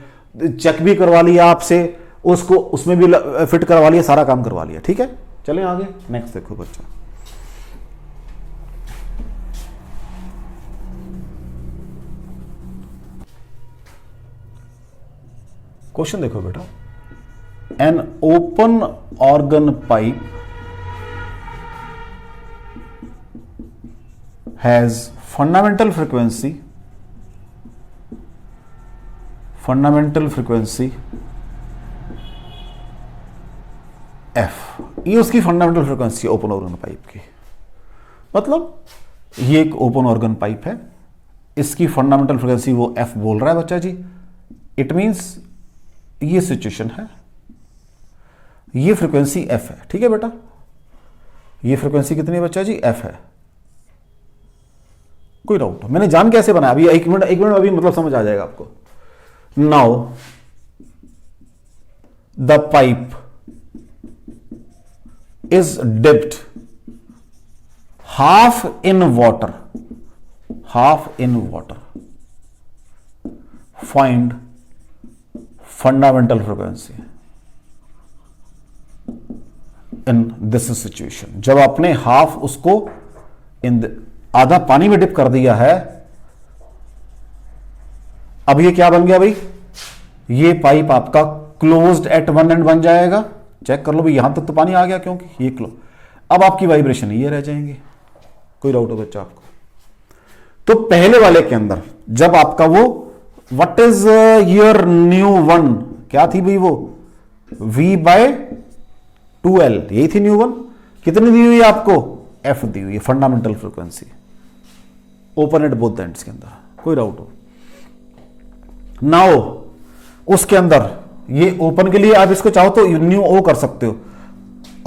चेक भी करवा लिया आपसे, उसको उसमें भी फिट करवा लिया, सारा काम करवा लिया। ठीक है, चलें आगे। नेक्स्ट देखो बच्चा, क्वेश्चन देखो बेटा, an open organ pipe has fundamental frequency F, ये उसकी fundamental frequency open organ pipe की। मतलब ये एक ओपन ऑर्गन पाइप है, इसकी फंडामेंटल फ्रीक्वेंसी वो एफ बोल रहा है बच्चा जी। इट मींस ये सिचुएशन है, ये फ्रीक्वेंसी एफ है। ठीक है बेटा, ये फ्रीक्वेंसी कितनी है बच्चा जी? एफ है। कोई डाउट? मैंने जान कैसे बनाया अभी, एक मिनट अभी मतलब समझ आ जाएगा आपको। Now the pipe is dipped half in water, find fundamental frequency in this situation। जब आपने हाफ उसको आधा पानी में डिप कर दिया है, अब ये क्या बन गया भाई? ये पाइप आपका क्लोज्ड एट वन एंड बन जाएगा। चेक कर लो भाई, यहां तक तो पानी आ गया क्योंकि ये क्लो। अब आपकी वाइब्रेशन ये रह जाएंगे। कोई डाउट हो बच्चा आपको? तो पहले वाले के अंदर जब आपका वो what is your new one, क्या थी भाई वो? V/2L, यही थी न्यू वन। कितनी दी हुई है आपको? F दी हुई है, fundamental frequency open at both ends के अंदर। कोई डाउट हो? नाउ उसके अंदर ये ओपन के लिए आप इसको चाहो तो न्यू ओ कर सकते हो,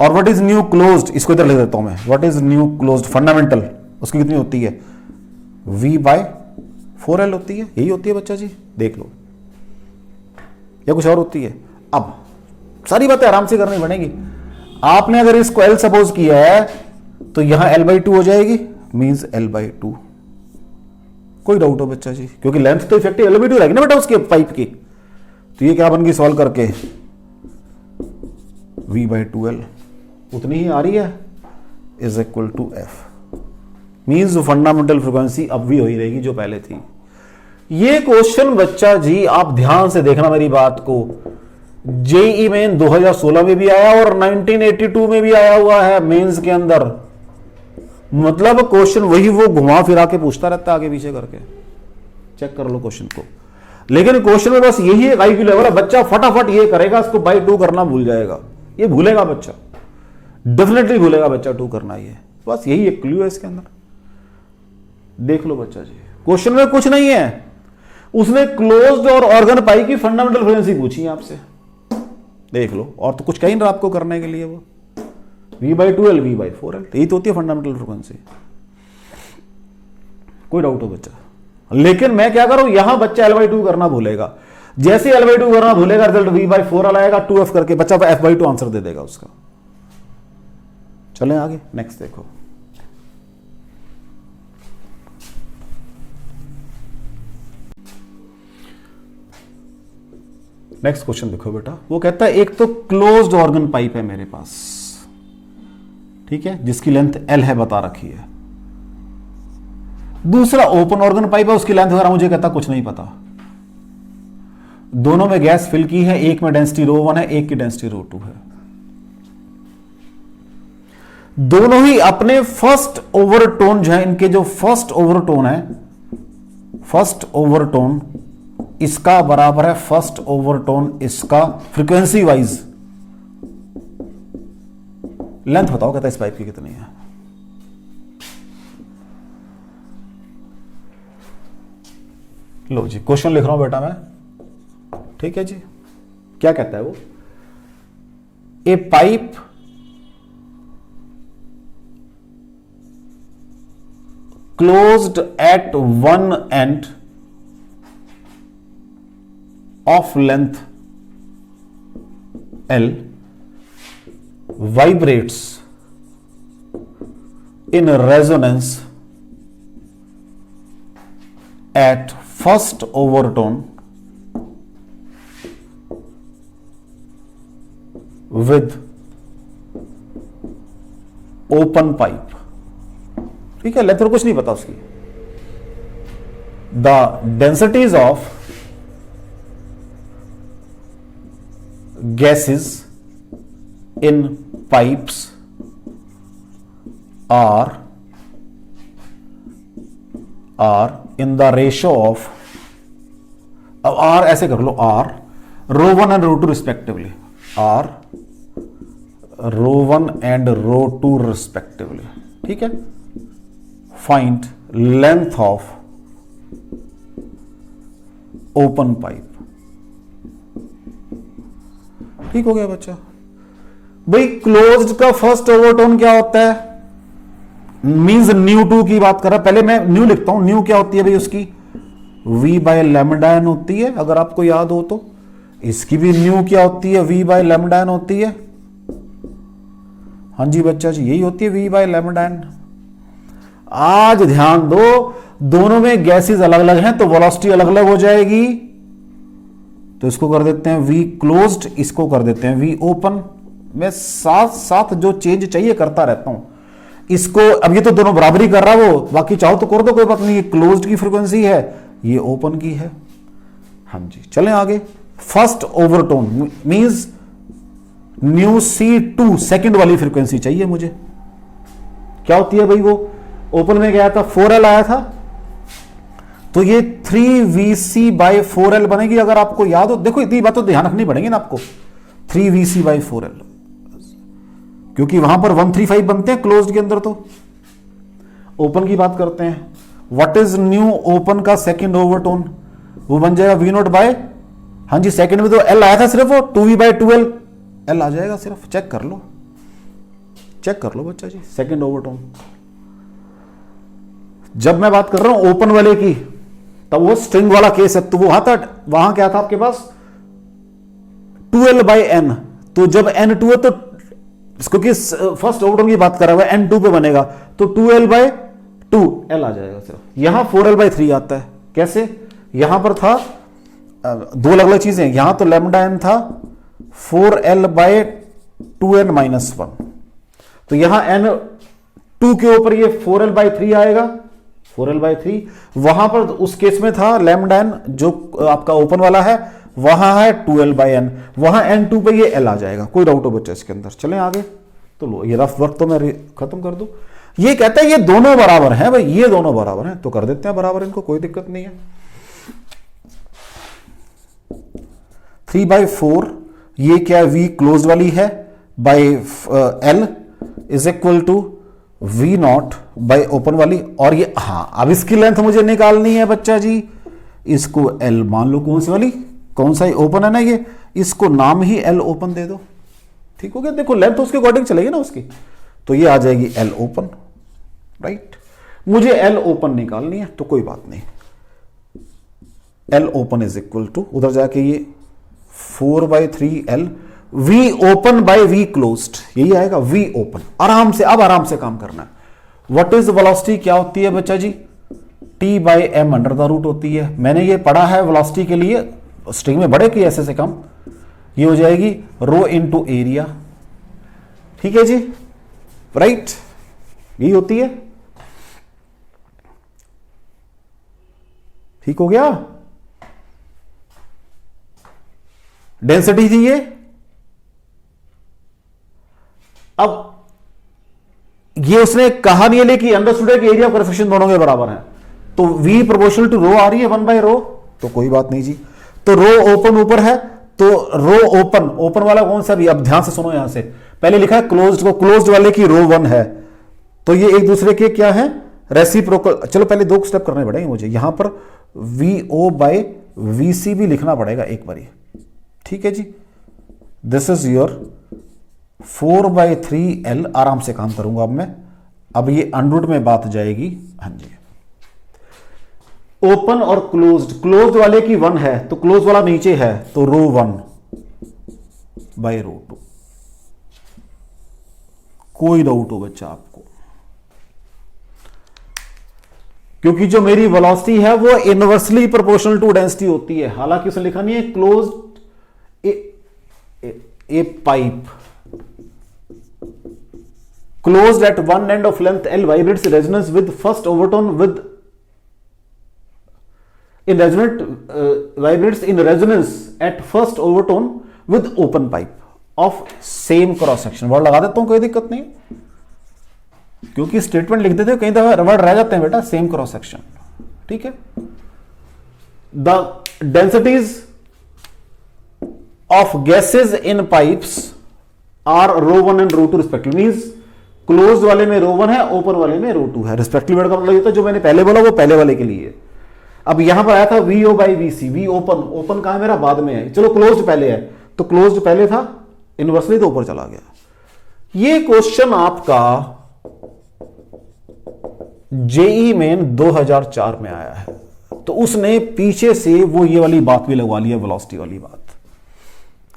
और व्हाट इज न्यू क्लोज्ड, इसको इधर लिख देता हूं मैं। What is new closed fundamental, उसकी कितनी होती है? V/4L होती है। यही होती है बच्चा जी, देख लो, या कुछ और होती है? अब सारी बातें आराम से करनी पड़ेंगी। आपने अगर इसको L सपोज किया है तो यहां L/2 हो जाएगी, मींस L/2। कोई डाउट हो बच्चा जी? क्योंकि लेंथ तो इफेक्टिव L/2 रहेगी ना बेटा उसके पाइप की। तो ये क्या बन गई सॉल्व करके? V/2L उतनी ही आ रही है, is equal to F। Means fundamental frequency अब भी वही रहेगी जो पहले थी। ये क्वेश्चन बच्चा जी आप ध्यान से देखना मेरी बात को, जेईई मेन 2016 में भी आया और 1982 में भी आया हुआ है मेंस के अंदर। मतलब क्वेश्चन वही वो घुमा फिरा के पूछता रहता है आगे पीछे करके। चेक कर लो क्वेश्चन को। लेकिन क्वेश्चन में बस यही एक IQ लेवल है, बच्चा फटाफट ये करेगा, इसको बाई 2 करना भूल जाएगा। ये भूलेगा बच्चा, डेफिनेटली भूलेगा बच्चा 2 करना। ये बस यही एक क्लू है इसके अंदर। देख लो बच्चा जी, क्वेश्चन में कुछ नहीं है, उसने क्लोज्ड और ऑर्गन पाइप की फंडामेंटल फ्रीक्वेंसी पूछी है आपसे। देख लो, और तो कुछ कहीं रहा आपको करने के लिए। वो V/2L, V/4L, यही तो होती है फंडामेंटल फ्रीक्वेंसी। कोई डाउट हो बच्चा? लेकिन मैं क्या करूं, यहां बच्चा L/2 करना भूलेगा। जैसे L/2 करना भूलेगा, रिजल्ट V/4L आएगा, 2F करके बच्चा F/2 आंसर दे देगा उसका। चलें आगे, नेक्स्ट देखो। नेक्स्ट क्वेश्चन देखो बेटा, वो कहता है एक तो क्लोज्ड ऑर्गन पाइप है मेरे पास, ठीक है, जिसकी लेंथ L है बता रखी है। दूसरा ओपन ऑर्गन पाइप है, उसकी लेंथ वगैरह मुझे कहता कुछ नहीं पता। दोनों में गैस फिल की है, एक में डेंसिटी ρ1 है, एक की डेंसिटी ρ2 है। दोनों ही अपने फर्स्ट ओवरटोन जो है, इनके जो फर्स्ट ओवरटोन है, फर्स्ट ओवरटोन इसका बराबर है फर्स्ट ओवरटोन इसका फ्रीक्वेंसी वाइज। लेंथ बताओ कहता है इस पाइप की कितनी है। लो जी क्वेश्चन लिख रहा हूं बेटा मैं, ठीक है जी। क्या कहता है वो, ए pipe closed at one end of length L vibrates in resonance at first overtone with open pipe। ठीक है, लेंथ कुछ नहीं पता उसकी। The densities of gases in pipes are in the ratio of, अब आर ऐसे कर लो, are rho one and rho two respectively, are rho one and rho two respectively. ठीक है, find length of open pipe. ठीक हो गया बच्चा। भाई क्लोज्ड का फर्स्ट ओवरटोन क्या होता है, मींस न्यू टू की बात कर रहा। पहले मैं न्यू लिखता हूं, न्यू क्या होती है भाई उसकी, v बाय लैम्डा एन होती है, अगर आपको याद हो तो। इसकी भी न्यू क्या होती है, v बाय लैम्डा एन होती है। हाँ जी बच्चा जी, यही होती है v बाय लैम्डा एन। आज ध्यान दो, दोनों में गैसेस अलग अलग हैं तो वेलोसिटी अलग अलग हो जाएगी। तो इसको कर देते हैं v क्लोज्ड, इसको कर देते हैं v ओपन। मैं साथ साथ जो चेंज चाहिए करता रहता हूं। इसको अब ये तो दोनों बराबरी कर रहा है वो, बाकी चाहो तो कर दो, कोई बात नहीं। ये क्लोज्ड की फ्रीक्वेंसी है, ये ओपन की है। हाँ जी, चलें आगे। First overtone means new C2 second वाली फ्रीक्वेंसी चाहिए मुझे। क्या होती है भाई वो, ओपन में गया था 4L आया था, तो ये 3VC बाई 4L बनेगी। अगर आपको याद हो, देखो इतनी बात तो ध्यान रखनी पड़ेगी ना आपको, 3VC बाई 4L, क्योंकि वहां पर 135 बनते हैं क्लोज्ड के अंदर। तो ओपन की बात करते हैं, व्हाट इज न्यू ओपन का सेकंड ओवरटोन, वो बन जाएगा V नॉट बाय, हाँ जी सेकंड में तो L आया था सिर्फ, 2V बाय 2L L आ जाएगा सिर्फ। चेक कर लो, चेक कर लो बच्चा जी, सेकंड ओवरटोन। जब मैं बात कर रहा हूं ओपन वाले की, तब वो स्ट्रिंग वाला केस है, तो वो वहां क्या था आपके पास 2L बाय N। तो जब N2 है तो क्योंकि फर्स्ट ओवरटोन की बात कर रहा है N2 पे बनेगा, तो 2L बाय 2L आ जाएगा सिर्फ। यहां 4L बाय 3 आता है। कैसे, यहां पर था दो अलग अलग चीजें, यहां तो लैम्डा एन था 4L बाय 2N माइनस 1, तो यहां N2 के ऊपर ये 4L बाय 3 आएगा, 4L बाय 3। वहां पर उस केस में था लैम्डा एन जो आपका ओपन वाला है, वहां है 2L बाय N, वहां N2 पे ये L आ जाएगा। कोई डाउट हो बच्चा इसके अंदर? चलें आगे। तो लो ये रफ वर्क तो मैं खत्म कर दूं। ये कहता है ये दोनों बराबर हैं भाई, ये दोनों बराबर हैं, तो कर देते हैं बराबर इनको, कोई दिक्कत नहीं है। 3/4 ये क्या है, V क्लोज वाली है by L is equal to V naught by open वाली। और ये हाँ, अब इसकी लेंथ मुझे निकालनी है बच्चा जी। इसको L मान लो, कौन सी वाली, कौन सा ओपन है ना ये, इसको नाम ही L ओपन दे दो। ठीक हो गया। देखो लेंथ तो उसके अकॉर्डिंग चलेगी ना उसकी, तो ये आ जाएगी L ओपन, राइट। मुझे L ओपन निकालनी है, तो कोई बात नहीं। L open is equal to, उधर जाके ये 4/3L V open by V closed, यही आएगा V ओपन। आराम से, अब आराम से काम करना है। व्हाट इज वेलोसिटी, क्या होती है बच्चा जी, T/m अंडर द रूट होती है। मैंने ये पढ़ा है वेलोसिटी के लिए स्ट्रिंग में बड़े की ऐसे से कम, ये हो जाएगी रो इनटू एरिया। ठीक है जी, राइट, यही होती है। ठीक हो गया। डेंसिटी थी ये। अब ये उसने कहा नहीं है कि अंडरस्टूड है कि एरिया ऑफ कोएफिशिएंट दोनों के बराबर हैं, तो V प्रोपोर्शनल टू रो आ रही है 1/रो, तो कोई बात नहीं जी। तो रो ओपन ऊपर है, तो रो ओपन, ओपन वाला कौन सा भी, अब ध्यान से सुनो, यहां से पहले लिखा है क्लोज्ड को, क्लोज्ड वाले की रो 1 है, तो ये एक दूसरे के क्या है, रेसिप्रोकल। चलो पहले 2 स्टेप करने पड़ेंगे मुझे, यहां पर VO बाय VC भी लिखना पड़ेगा एक बार, ठीक है जी। दिस इज योर 4/3L, आराम से काम करूंगा अब मैं, अब ये अंडरूट में बात जाएगी। हाँ जी, ओपन और क्लोज्ड, क्लोज्ड वाले की 1 है तो क्लोज वाला नीचे है, तो रो 1 बाय रो 2। कोई डाउट हो बच्चा आपको? क्योंकि जो मेरी वेलोसिटी है वो इनवर्सली प्रोपोर्शनल टू डेंसिटी होती है, हालांकि उसने लिखा नहीं है closed A pipe closed at one end of length L vibrates in resonance with first overtone with vibrates in resonance at first overtone with open pipe of same cross section। Word लगा देता हूं, कोई दिक्कत नहीं, क्योंकि statement लिख देते हो कहीं दफा वर्ड रह जाते हैं बेटा, सेम क्रॉस सेक्शन, ठीक है। The densities of gases in pipes are rho 1 and rho 2 respectively. Means close वाले में रो 1 है, ओपन वाले में रो 2 है। रिस्पेक्टिव वर्ड का मतलब होता है जो मैंने पहले बोला वो पहले वाले के लिए। अब यहां पर आया था VO by VC, V open, open कहां है मेरा, बाद में है, चलो क्लोज्ड पहले है, तो क्लोज्ड पहले था, इनवर्सली तो ऊपर चला गया। ये क्वेश्चन आपका जेई मेन 2004 में आया है, तो उसने पीछे से वो ये वाली बात भी लगवा लिया, वेलोसिटी वाली बात,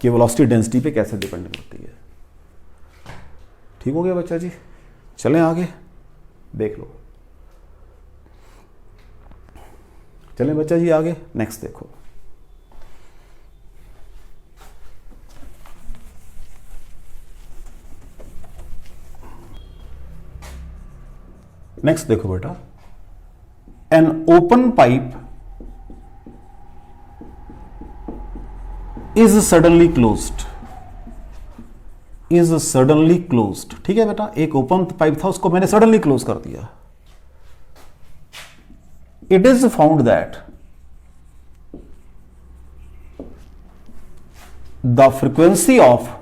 कि वेलोसिटी डेंसिटी पे कैसे डिपेंड करती है। ठीक हो गया बच्चा जी, चलें आगे, देख लो, चलें बच्चा जी आगे, नेक्स्ट देखो। नेक्स्ट देखो बेटा, an open pipe is suddenly closed, is suddenly closed, ठीक है बेटा। एक ओपन पाइप था, उसको मैंने सडनली क्लोज कर दिया। It is found that the frequency of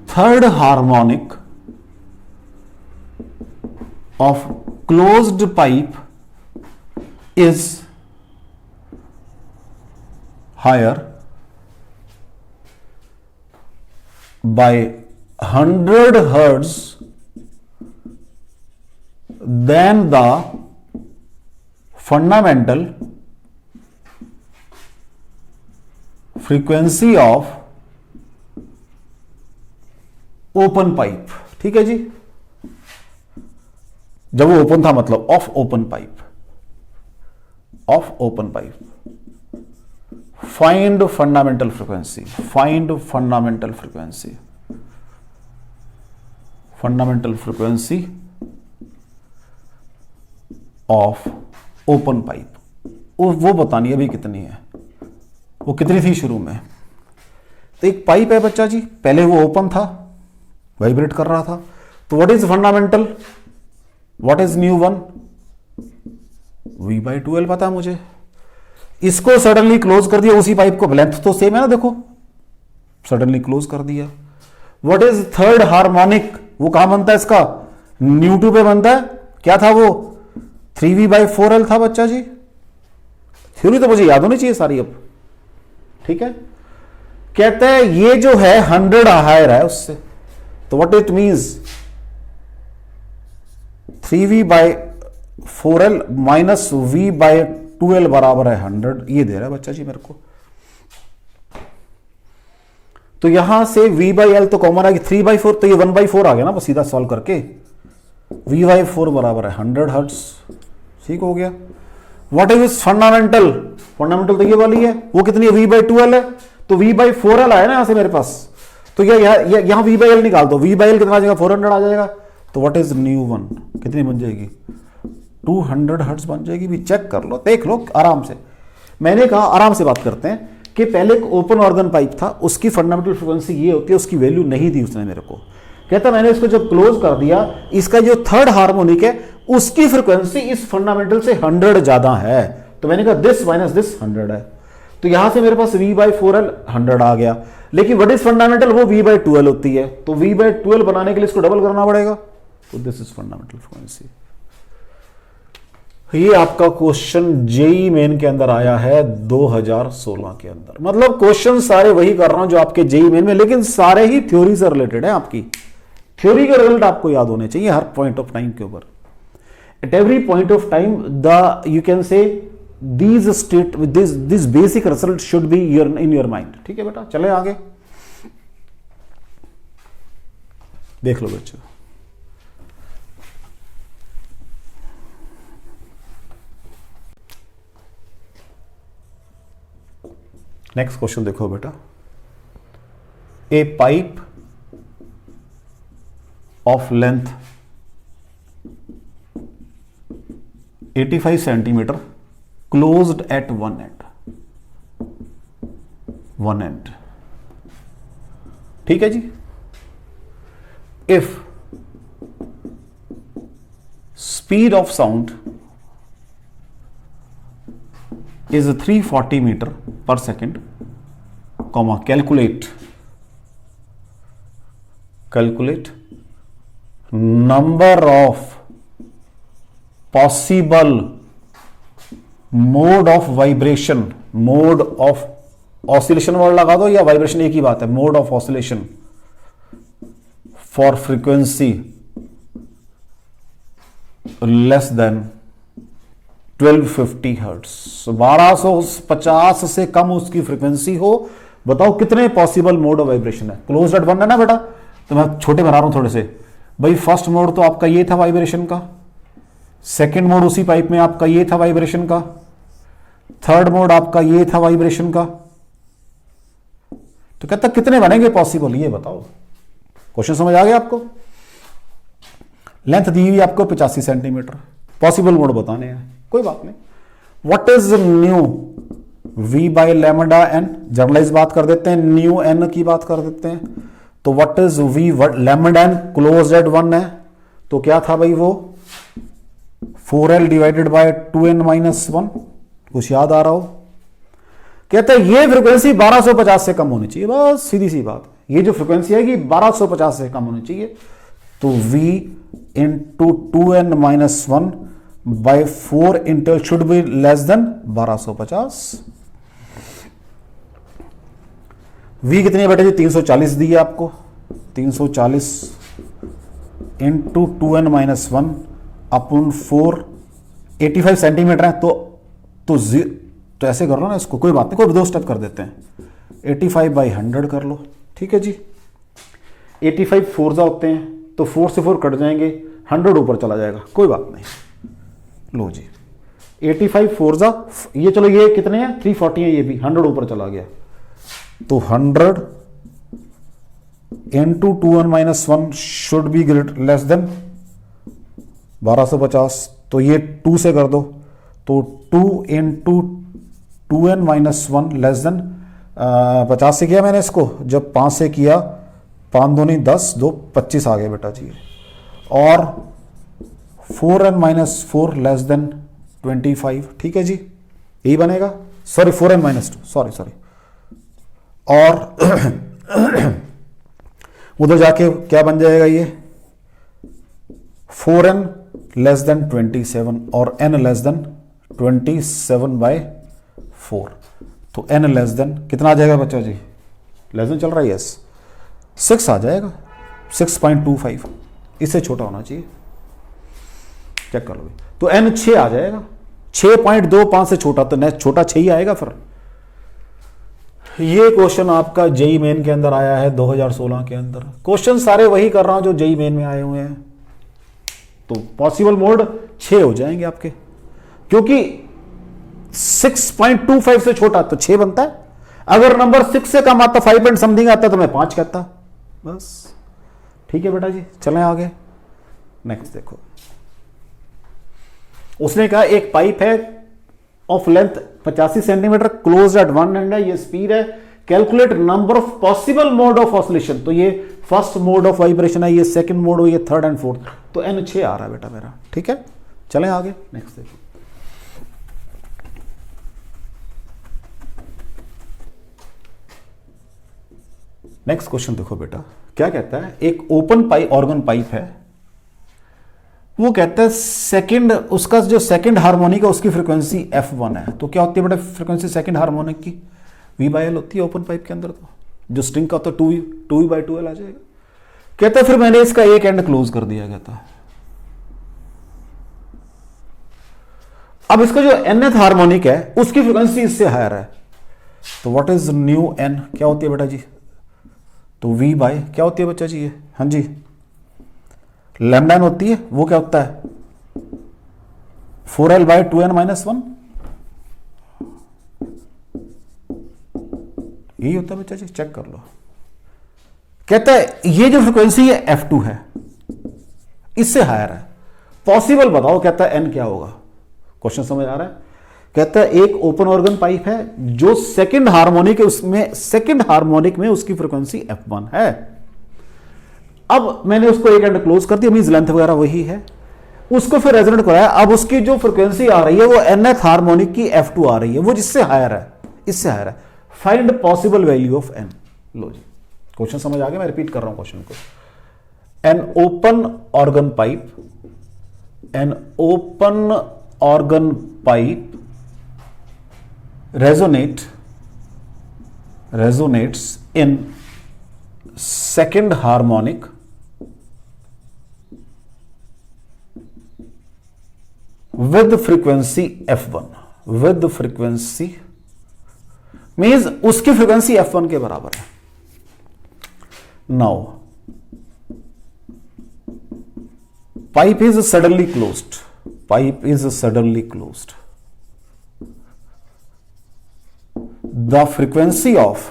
third harmonic of closed pipe is higher by 100 hertz than the fundamental frequency of open pipe। ठीक है जी, जब वो ओपन था मतलब of open pipe, of open pipe. Find fundamental frequency, find fundamental frequency, fundamental frequency of open pipe. वो बतानी अभी कितनी है, वो कितनी थी शुरू में। तो एक पाइप है बच्चा जी, पहले वो ओपन था, वाइब्रेट कर रहा था, तो what is fundamental, what is nu one, V/2L पता है मुझे। इसको सडनली क्लोज कर दिया, उसी पाइप को, लेंथ तो सेम है ना, देखो सडनली क्लोज कर दिया। व्हाट इज थर्ड हार्मोनिक, वो कहां बनता है इसका, न्यू2 पे बनता है, क्या था वो 3V/4L था बच्चा जी। थ्योरी तो मुझे याद होनी चाहिए सारी अब, ठीक है। कहता है ये जो है 100 हायर है उससे, तो what it means 3V/4L minus V/2L बराबर है 100, ये दे रहा है बच्चा जी मेरे को। तो यहां से V/L तो कॉमन आ गया, 3/4 तो ये 1/4 आ गया ना, बस सीधा सॉल्व करके V/4 बराबर है 100 हर्ट्ज, ठीक हो गया। व्हाट इज फंडामेंटल, फंडामेंटल तो ये वाली है, वो कितनी है, V/2L है, तो V/4L आया ना यहां से मेरे पास, तो यहां V/L निकाल दो, V/L कितना आ जाएगा, 400 आ जाएगा। तो व्हाट इज न्यू वन, कितनी बन जाएगी, 200 हर्ट्ज बन जाएगी। भी चेक कर लो, देख लो आराम से। मैंने कहा आराम से बात करते हैं कि पहले एक ओपन ऑर्गन पाइप था, उसकी फंडामेंटल फ्रीक्वेंसी ये होती है, उसकी वैल्यू नहीं दी उसने मेरे को। कहता मैंने इसको जब क्लोज कर दिया, इसका जो थर्ड हार्मोनिक है उसकी फ्रीक्वेंसी इस फंडामेंटल से 100 ज्यादा है, तो मैंने कहा दिस माइनस दिस 100 है, तो यहां से मेरे पास V/4L 100 आ गया। लेकिन व्हाट इज फंडामेंटल, वो V/12 होती है, तो V/12 बनाने के लिए इसको डबल करना पड़ेगा, तो दिस इज फंडामेंटल फ्रीक्वेंसी। ये आपका क्वेश्चन जेई मेन के अंदर आया है 2016 के अंदर। मतलब क्वेश्चन सारे वही कर रहा हूं जो आपके जेई मेन में, लेकिन सारे ही थ्योरी से रिलेटेड है। आपकी थ्योरी के रिजल्ट आपको याद होने चाहिए हर पॉइंट ऑफ टाइम के ऊपर। At every point of time the you can say these state this basic result should be in your mind। ठीक है बेटा, चले आगे देख लो बच्चों। नेक्स्ट क्वेश्चन देखो बेटा, a pipe of length 85 centimetre closed at one end। ठीक है जी। if speed of sound is 340 meter per second, comma calculate number of possible mode of vibration, mode of oscillation word लगा दो या vibration एक ही बात है, mode of oscillation for frequency less than 1250 hertz. 1250 से कम उसकी फ्रीक्वेंसी हो, बताओ कितने पॉसिबल मोड ऑफ वाइब्रेशन है। क्लोज एट वन है ना बेटा, तो मैं छोटे बना रहा हूं थोड़े से भाई। फर्स्ट मोड तो आपका ये था वाइब्रेशन का, सेकेंड मोड उसी पाइप में आपका ये था वाइब्रेशन का, थर्ड मोड आपका ये था वाइब्रेशन का। तो कहता कितने बनेंगे पॉसिबल, ये बताओ। क्वेश्चन समझ आ गया आपको। लेंथ दी हुई आपको 85 सेंटीमीटर, पॉसिबल मोड बताने हैं, कोई बात नहीं। What is new V/λn, generalise बात कर देते हैं, न्यू n की बात कर देते हैं। तो what is V/λn close eight 1 है, तो क्या था भाई वो 4L divided bye 2n minus 1। कुछ याद आ रहा हो। कहते हैं ये फ्रीक्वेंसी 1250 से कम होनी चाहिए, बस सीधी सी बात। ये जो फ्रीक्वेंसी है कि 1250 से कम होनी चाहिए, तो V into 2n minus 1 by 4 इंटल should be less than 1250। V कितनी है बेटा जी, 340 दी है आपको, 340 इंटू 2n माइनस 1 अपन 4, 85 सेंटीमीटर है, तो ऐसे कर लो ना इसको, कोई बात नहीं, कोई दो स्टेप कर देते हैं। 85/100 कर लो, ठीक है जी। 85 4 होते हैं, तो 4 से 4 कट जाएंगे, 100 ऊपर चला जाएगा, कोई बात नहीं। लो जी 85 4 ये, चलो ये कितने हैं 340 है, ये भी 100 ऊपर चला गया, तो 100 into 2n minus 1 should be great less than 1250। तो ये 2 से कर दो, तो 2 into 2n minus 1 less than 50 से किया मैंने इसको, जब 5 से किया 5 दूनी 10, 2 25 आ गए बेटा जी। और 4n माइनस 4 लेस देन 25, ठीक है जी, यही बनेगा। Sorry 4n minus 2, sorry. और उधर जाके क्या बन जाएगा ये 4n लेस देन 27 और n लेस देन 27/4। तो n लेस देन कितना आ जाएगा बच्चा जी, लेस देन चल रहा है, यस 6 आ जाएगा, 6.25, इससे छोटा होना चाहिए, चेक कर लो। तो n 6 आ जाएगा, 6.25 से छोटा, तो नेक्स्ट छोटा 6 ही आएगा फिर। ये क्वेश्चन आपका जेई मेन के अंदर आया है 2016 के अंदर। क्वेश्चन सारे वही कर रहा हूं जो जेई मेन में आए हुए हैं। तो पॉसिबल मोड 6 हो जाएंगे आपके, क्योंकि 6.25 से छोटा तो 6 बनता है। अगर नंबर 6 से कम आता, 5 पॉइंट समथिंग आता, तो मैं 5 कहता, बस ठीक है बेटा जी। चलें आगे, नेक्स्ट देखो। उसने कहा एक पाइप है of length 85 centimetre, close eight 1 and है, ये स्पीड है, calculate number of possible mode of oscillation. तो ये फर्स्ट मोड ऑफ वाइब्रेशन है, ये सेकंड मोड हो, ये थर्ड एंड फोर्थ, तो n 6 आ रहा है बेटा मेरा, ठीक है। चलें आगे, नेक्स्ट देखो। नेक्स्ट क्वेश्चन देखो बेटा, क्या कहता है, एक ओपन पाइप ऑर्गन पाइप है, वो कहता है सेकंड, उसका जो सेकंड हार्मोनिक है उसकी फ्रीक्वेंसी f1 है। तो क्या होती है बेटा फ्रीक्वेंसी सेकंड हार्मोनिक की? v/l होती है ओपन पाइप के अंदर। तो जो स्ट्रिंग का होता है 2v/2l आ जाएगा। कहता है फिर मैंने इसका एक एंड क्लोज कर दिया। कहता है अब इसका जो nth हार्मोनिक है उसकी फ्रीक्वेंसी इससे हायर है। तो व्हाट इज न्यू n, क्या होती है बेटा जी? तो v बाय क्या होती है बच्चा जी ये? हाँ जी, लैम्डा n होती है। वो क्या होता है? 4l/2n-1, यही होता है बच्चा जी, चेक कर लो। कहता है ये जो फ्रीक्वेंसी है f2 है, इससे हायर है, पॉसिबल बताओ। कहता है n क्या होगा? क्वेश्चन समझ आ रहा है? कहता है एक ओपन ऑर्गन पाइप है जो सेकंड हार्मोनिक है, उसमें सेकंड हार्मोनिक में उसकी फ्रीक्वेंसी f1 है। अब मैंने उसको एक एंड क्लोज कर दिया, मींस लेंथ वगैरह वही है, उसको फिर रेजोनेट कराया। अब उसकी जो फ्रीक्वेंसी आ रही है वो nth हार्मोनिक की f2 आ रही है, वो जिससे हायर है, इससे हायर है। Find possible value of n। लो जी, क्वेश्चन समझ आ गया? मैं रिपीट कर रहा हूं क्वेश्चन को। An open organ pipe, an open organ pipe resonates in second harmonic with frequency f1, with frequency means उसकी फ्रीक्वेंसी f1 के बराबर है। now pipe is suddenly closed, pipe is suddenly closed, the frequency of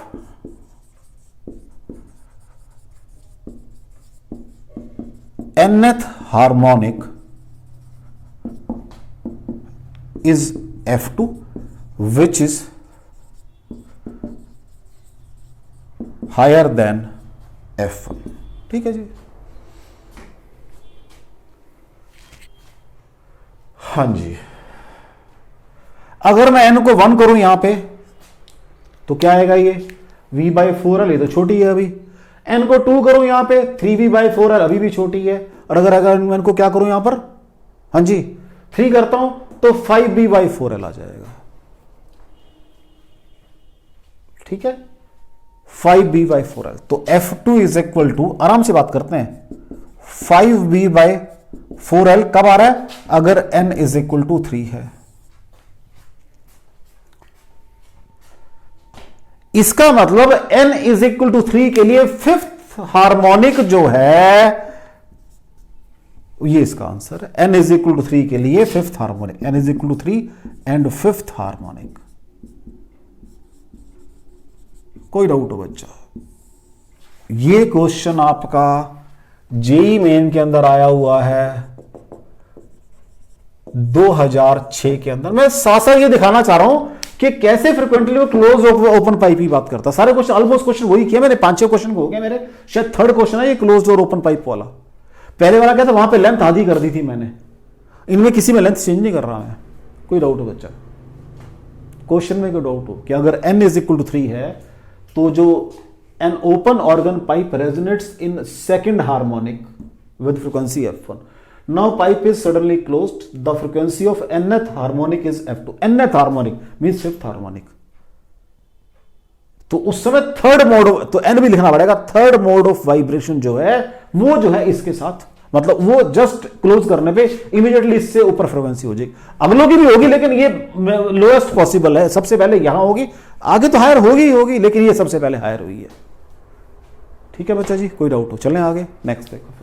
nth harmonic is f2 which is higher than f1। ठीक है जी, हाँ जी। अगर मैं n को 1 करूं यहां पे तो क्या आएगा? ये v/4l, ये तो छोटी है अभी। n को 2 करूं यहां पे 3v/4l, अभी भी छोटी है। और अगर मैं इनको क्या करूं यहां पर, हाँ जी 3 करता हूं तो 5v/4l आ जाएगा। ठीक है, 5v/4l। तो f2 इज इक्वल टू, आराम से बात करते हैं, 5v/4l कब आ रहा है? अगर n इज इक्वल टू 3 है। इसका मतलब n इज इक्वल टू 3 के लिए फिफ्थ हार्मोनिक जो है, ये इसका आंसर है। n इज इक्वल टू 3 के लिए fifth harmonic, n is equal to 3 and fifth harmonic. कोई डाउट हो बच्चा? ये क्वेश्चन आपका जेई मेन के अंदर आया हुआ है 2006 के अंदर। मैं साथ साथ ये दिखाना चाह रहा हूं कि कैसे फ्रिक्वेंटली वो क्लोज ओपन पाइप की बात करता है। सारे क्वेश्चन ऑलमोस्ट क्वेश्चन वही किया मैंने, 5-6 क्वेश्चन हो गए मेरे, शायद थर्ड क्वेश्चन है ये क्लोज और ओपन पाइप वाला। पहले वाला क्या था, वहां पे लेंथ आधी कर दी थी मैंने, इनमें किसी में लेंथ चेंज नहीं कर रहा मैं। कोई डाउट हो बच्चा? क्वेश्चन में कोई डाउट हो कि अगर n इज इक्वल टू 3 है तो जो an open organ pipe resonates in second harmonic with frequency f1, now pipe is suddenly closed, the frequency of nth harmonic is f2, nth harmonic means fifth harmonic। तो उस समय third mode, तो n भी लिखना पड़ेगा, third mode of vibration जो है वो जो है इसके साथ, मतलब वो जस्ट क्लोज करने पे इमीडिएटली इससे ऊपर फ्रीक्वेंसी हो जाएगी। अगलों की भी होगी लेकिन ये लोएस्ट पॉसिबल है, सबसे पहले यहां होगी, आगे तो हायर होगी ही होगी, लेकिन ये सबसे पहले हायर हुई है। ठीक है बच्चा जी, कोई डाउट हो? चलें आगे, नेक्स्ट देखो।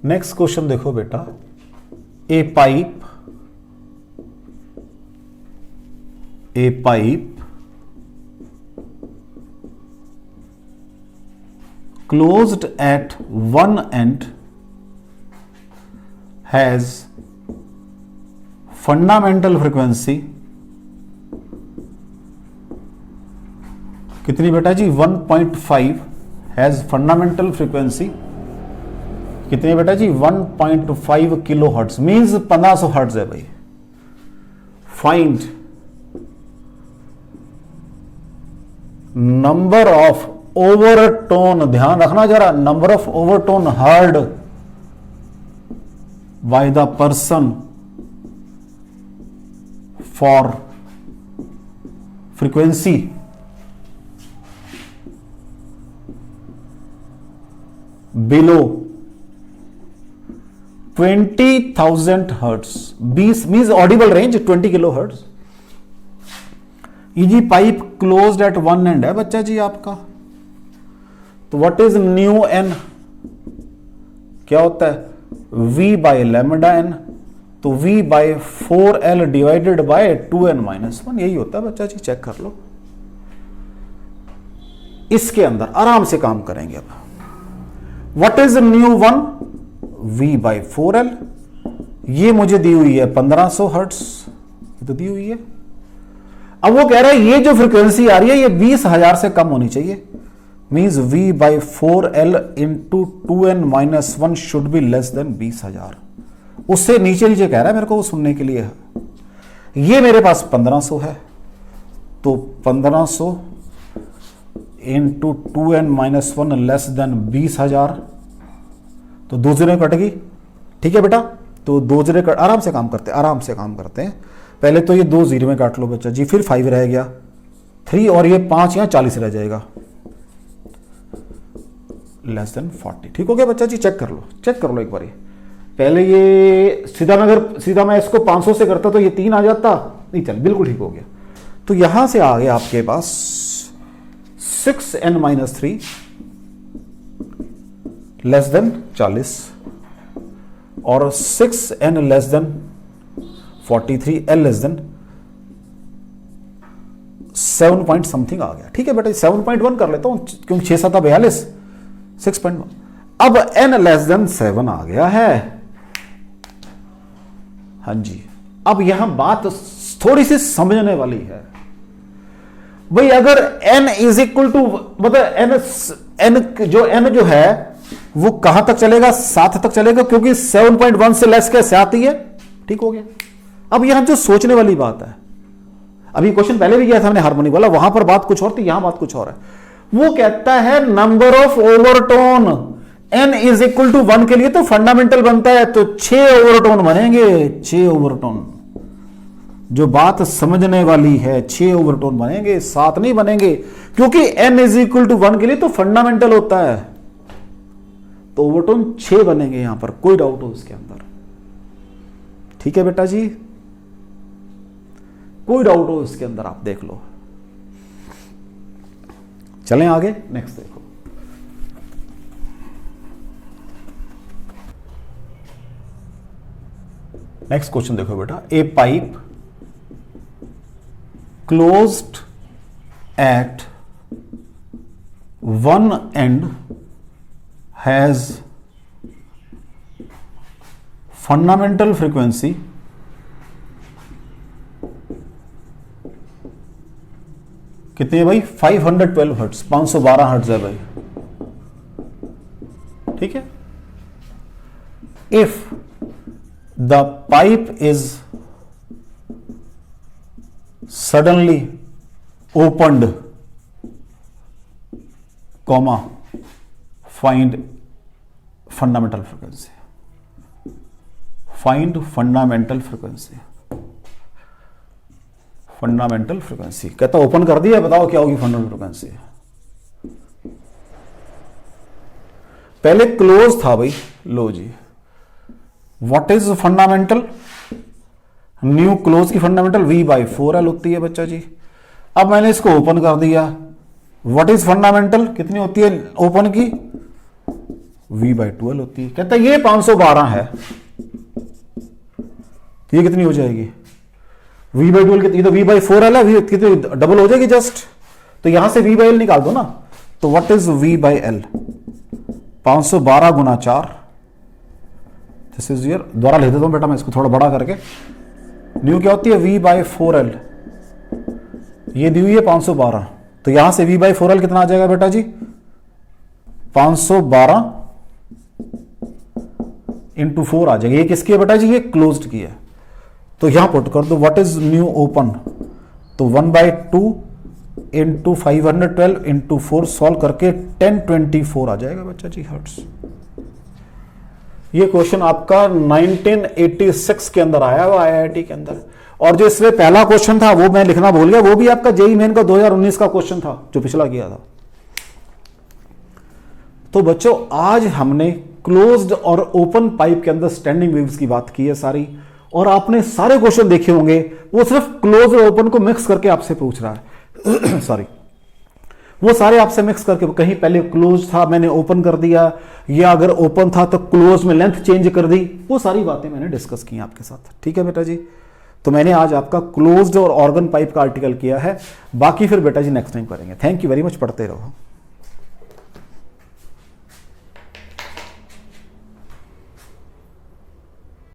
नेक्स्ट क्वेश्चन देखो बेटा, a pipe closed at one end has fundamental frequency कितनी बेटा जी? 1.5 हैज फंडामेंटल फ्रीक्वेंसी कितनी है बेटा जी 1.5 किलो हर्ट्ज मीन्स 1500 हर्ट्ज है भाई। फाइंड नंबर ऑफ ओवरटोन, ध्यान रखना जरा, number of overtone heard by the person for frequency below 20,000 hertz. 20 means Audible range 20 kilo hertz. Easy pipe closed at one and है बच्चा जी आपका। तो व्हाट इज न्यू एन, क्या होता है v बाय लैम्डा एन, तो v by 4l divided by 2n-1, यही होता है बच्चा जी, चेक कर लो। इसके अंदर आराम से काम करेंगे। अब what is nu one, v by 4l, ये मुझे दी हुई है 1500 हर्ट्ज, ये तो दी हुई है। अब वो कह रहा है ये जो फ्रीक्वेंसी आ रही है ये 20,000 से कम होनी चाहिए, means v by 4l into 2n-1 should be less than 20,000। उससे नीचे नीचे कह रहा है मेरे को वो सुनने के लिए। ये मेरे पास 1500 है, तो 1500 इंटू 2n-1 लेस देन 20,000, तो 2 जीरो कटेगी। ठीक है बेटा, तो 2 जीरो कट, आराम से काम करते हैं, आराम से काम करते हैं। पहले तो ये 2 जीरो में काट लो बच्चा जी, फिर 5 रह गया 3, और ये 5 यहाँ 40 रह जाएगा, लेस देन 40। ठीक हो गया बच्चा जी, चेक कर लो, चेक कर लो एक बार। पहले ये सीधा मैं इसको 500 से करता तो ये 3 आ जाता, नहीं चल बिल्कुल ठीक हो गया। तो यहां से आ गया आपके पास 6n-3 लेस देन 40 और 6n less than 43, l less than 7 point something आ गया। ठीक है बेटा, 7.1 कर लेता हूं क्योंकि 6 7 42, 6.1। अब n लेस देन 7 आ गया है। हाँ जी, अब यहां बात थोड़ी सी समझने वाली है भाई। अगर n इज इक्वल टू, मतलब n जो है वो कहां तक चलेगा, 7 तक चलेगा, क्योंकि 7.1 से लेस कैसे आती है। ठीक हो गया। अब यहां जो सोचने वाली बात है, अभी क्वेश्चन पहले भी किया था हमने हार्मोनिक वाला, वहां पर बात कुछ और थी, यहां बात कुछ और है। वो कहता है number of overtone n is equal to 1 के लिए तो फंडामेंटल बनता है, तो 6 ओवरटोन बनेंगे, 6 ओवरटोन। जो बात समझने वाली है, 6 ओवरटोन बनेंगे, 7 नहीं बनेंगे, क्योंकि n इज इक्वल टू 1 के लिए तो फंडामेंटल होता है, तो ओवरटोन 6 बनेंगे यहां पर, कोई डाउट हो इसके अंदर। ठीक है बेटा जी, कोई डाउट हो इसके अंदर, आप देख लो। चलें आगे, नेक्स्ट देखो। नेक्स्ट क्वेश्चन देखो बेटा, a pipe closed at one end has fundamental frequency कितनी है भाई, 512 हर्ट्ज, 512 हर्ट्ज है भाई। ठीक है। If the pipe is suddenly opened, comma, find fundamental frequency, find fundamental frequency, fundamental frequency. कहता ओपन कर दिया, बताओ क्या होगी फंडामेंटल फ्रीक्वेंसी। पहले क्लोज था भाई, लो जी, what is fundamental, nu close की फंडामेंटल v/4l होती है बच्चा जी। अब मैंने इसको ओपन कर दिया, व्हाट इज फंडामेंटल कितनी होती है ओपन की, v/2l होती है। कहता ये 512 है, ये कितनी हो जाएगी, v/2l कितनी, तो v/4l है, कितनी डबल हो जाएगी जस्ट, तो यहां से v/l निकाल दो ना। तो what is v/l, 512 Guna 4, this is your, द्वारा लिख देता हूं बेटा मैं इसको थोड़ा बड़ा करके। न्यू क्या होती है, v/4l, ये दी हुई है 512, तो यहां से v/4l कितना आ जाएगा बेटा जी, 512 इंटू 4 आ जाएगा। ये किसकी है बेटा जी? ये क्लोज्ड की है। तो यहां पुट कर दो व्हाट इज न्यू ओपन, तो 1/2 इंटू 512 इंटू 4 सॉल्व करके 1024 आ जाएगा बच्चा जी हर्ट्स। ये क्वेश्चन आपका 1986 के अंदर आया हुआ IIT के अंदर। और जो इसमें पहला क्वेश्चन था वो मैं लिखना भूल गया, वो भी आपका जेईई मेन का 2019 का क्वेश्चन था जो पिछला किया था। तो बच्चों आज हमने क्लोज्ड और ओपन पाइप के अंदर स्टैंडिंग वेव्स की बात की है सारी, और आपने सारे क्वेश्चन देखे होंगे, वो सिर्फ क्लोज और ओपन को मिक्स करके आपसे पूछ रहा है सॉरी, वो सारे आपसे मिक्स करके, कहीं पहले क्लोज था मैंने ओपन कर दिया, या अगर ओपन था तो क्लोज में लेंथ चेंज कर दी, वो सारी बातें मैंने डिस्कस की आपके साथ। ठीक है बेटा जी, तो मैंने आज आपका क्लोज्ड और ऑर्गन पाइप का आर्टिकल किया है, बाकी फिर बेटा जी नेक्स्ट टाइम करेंगे। थैंक यू वेरी मच, पढ़ते रहो।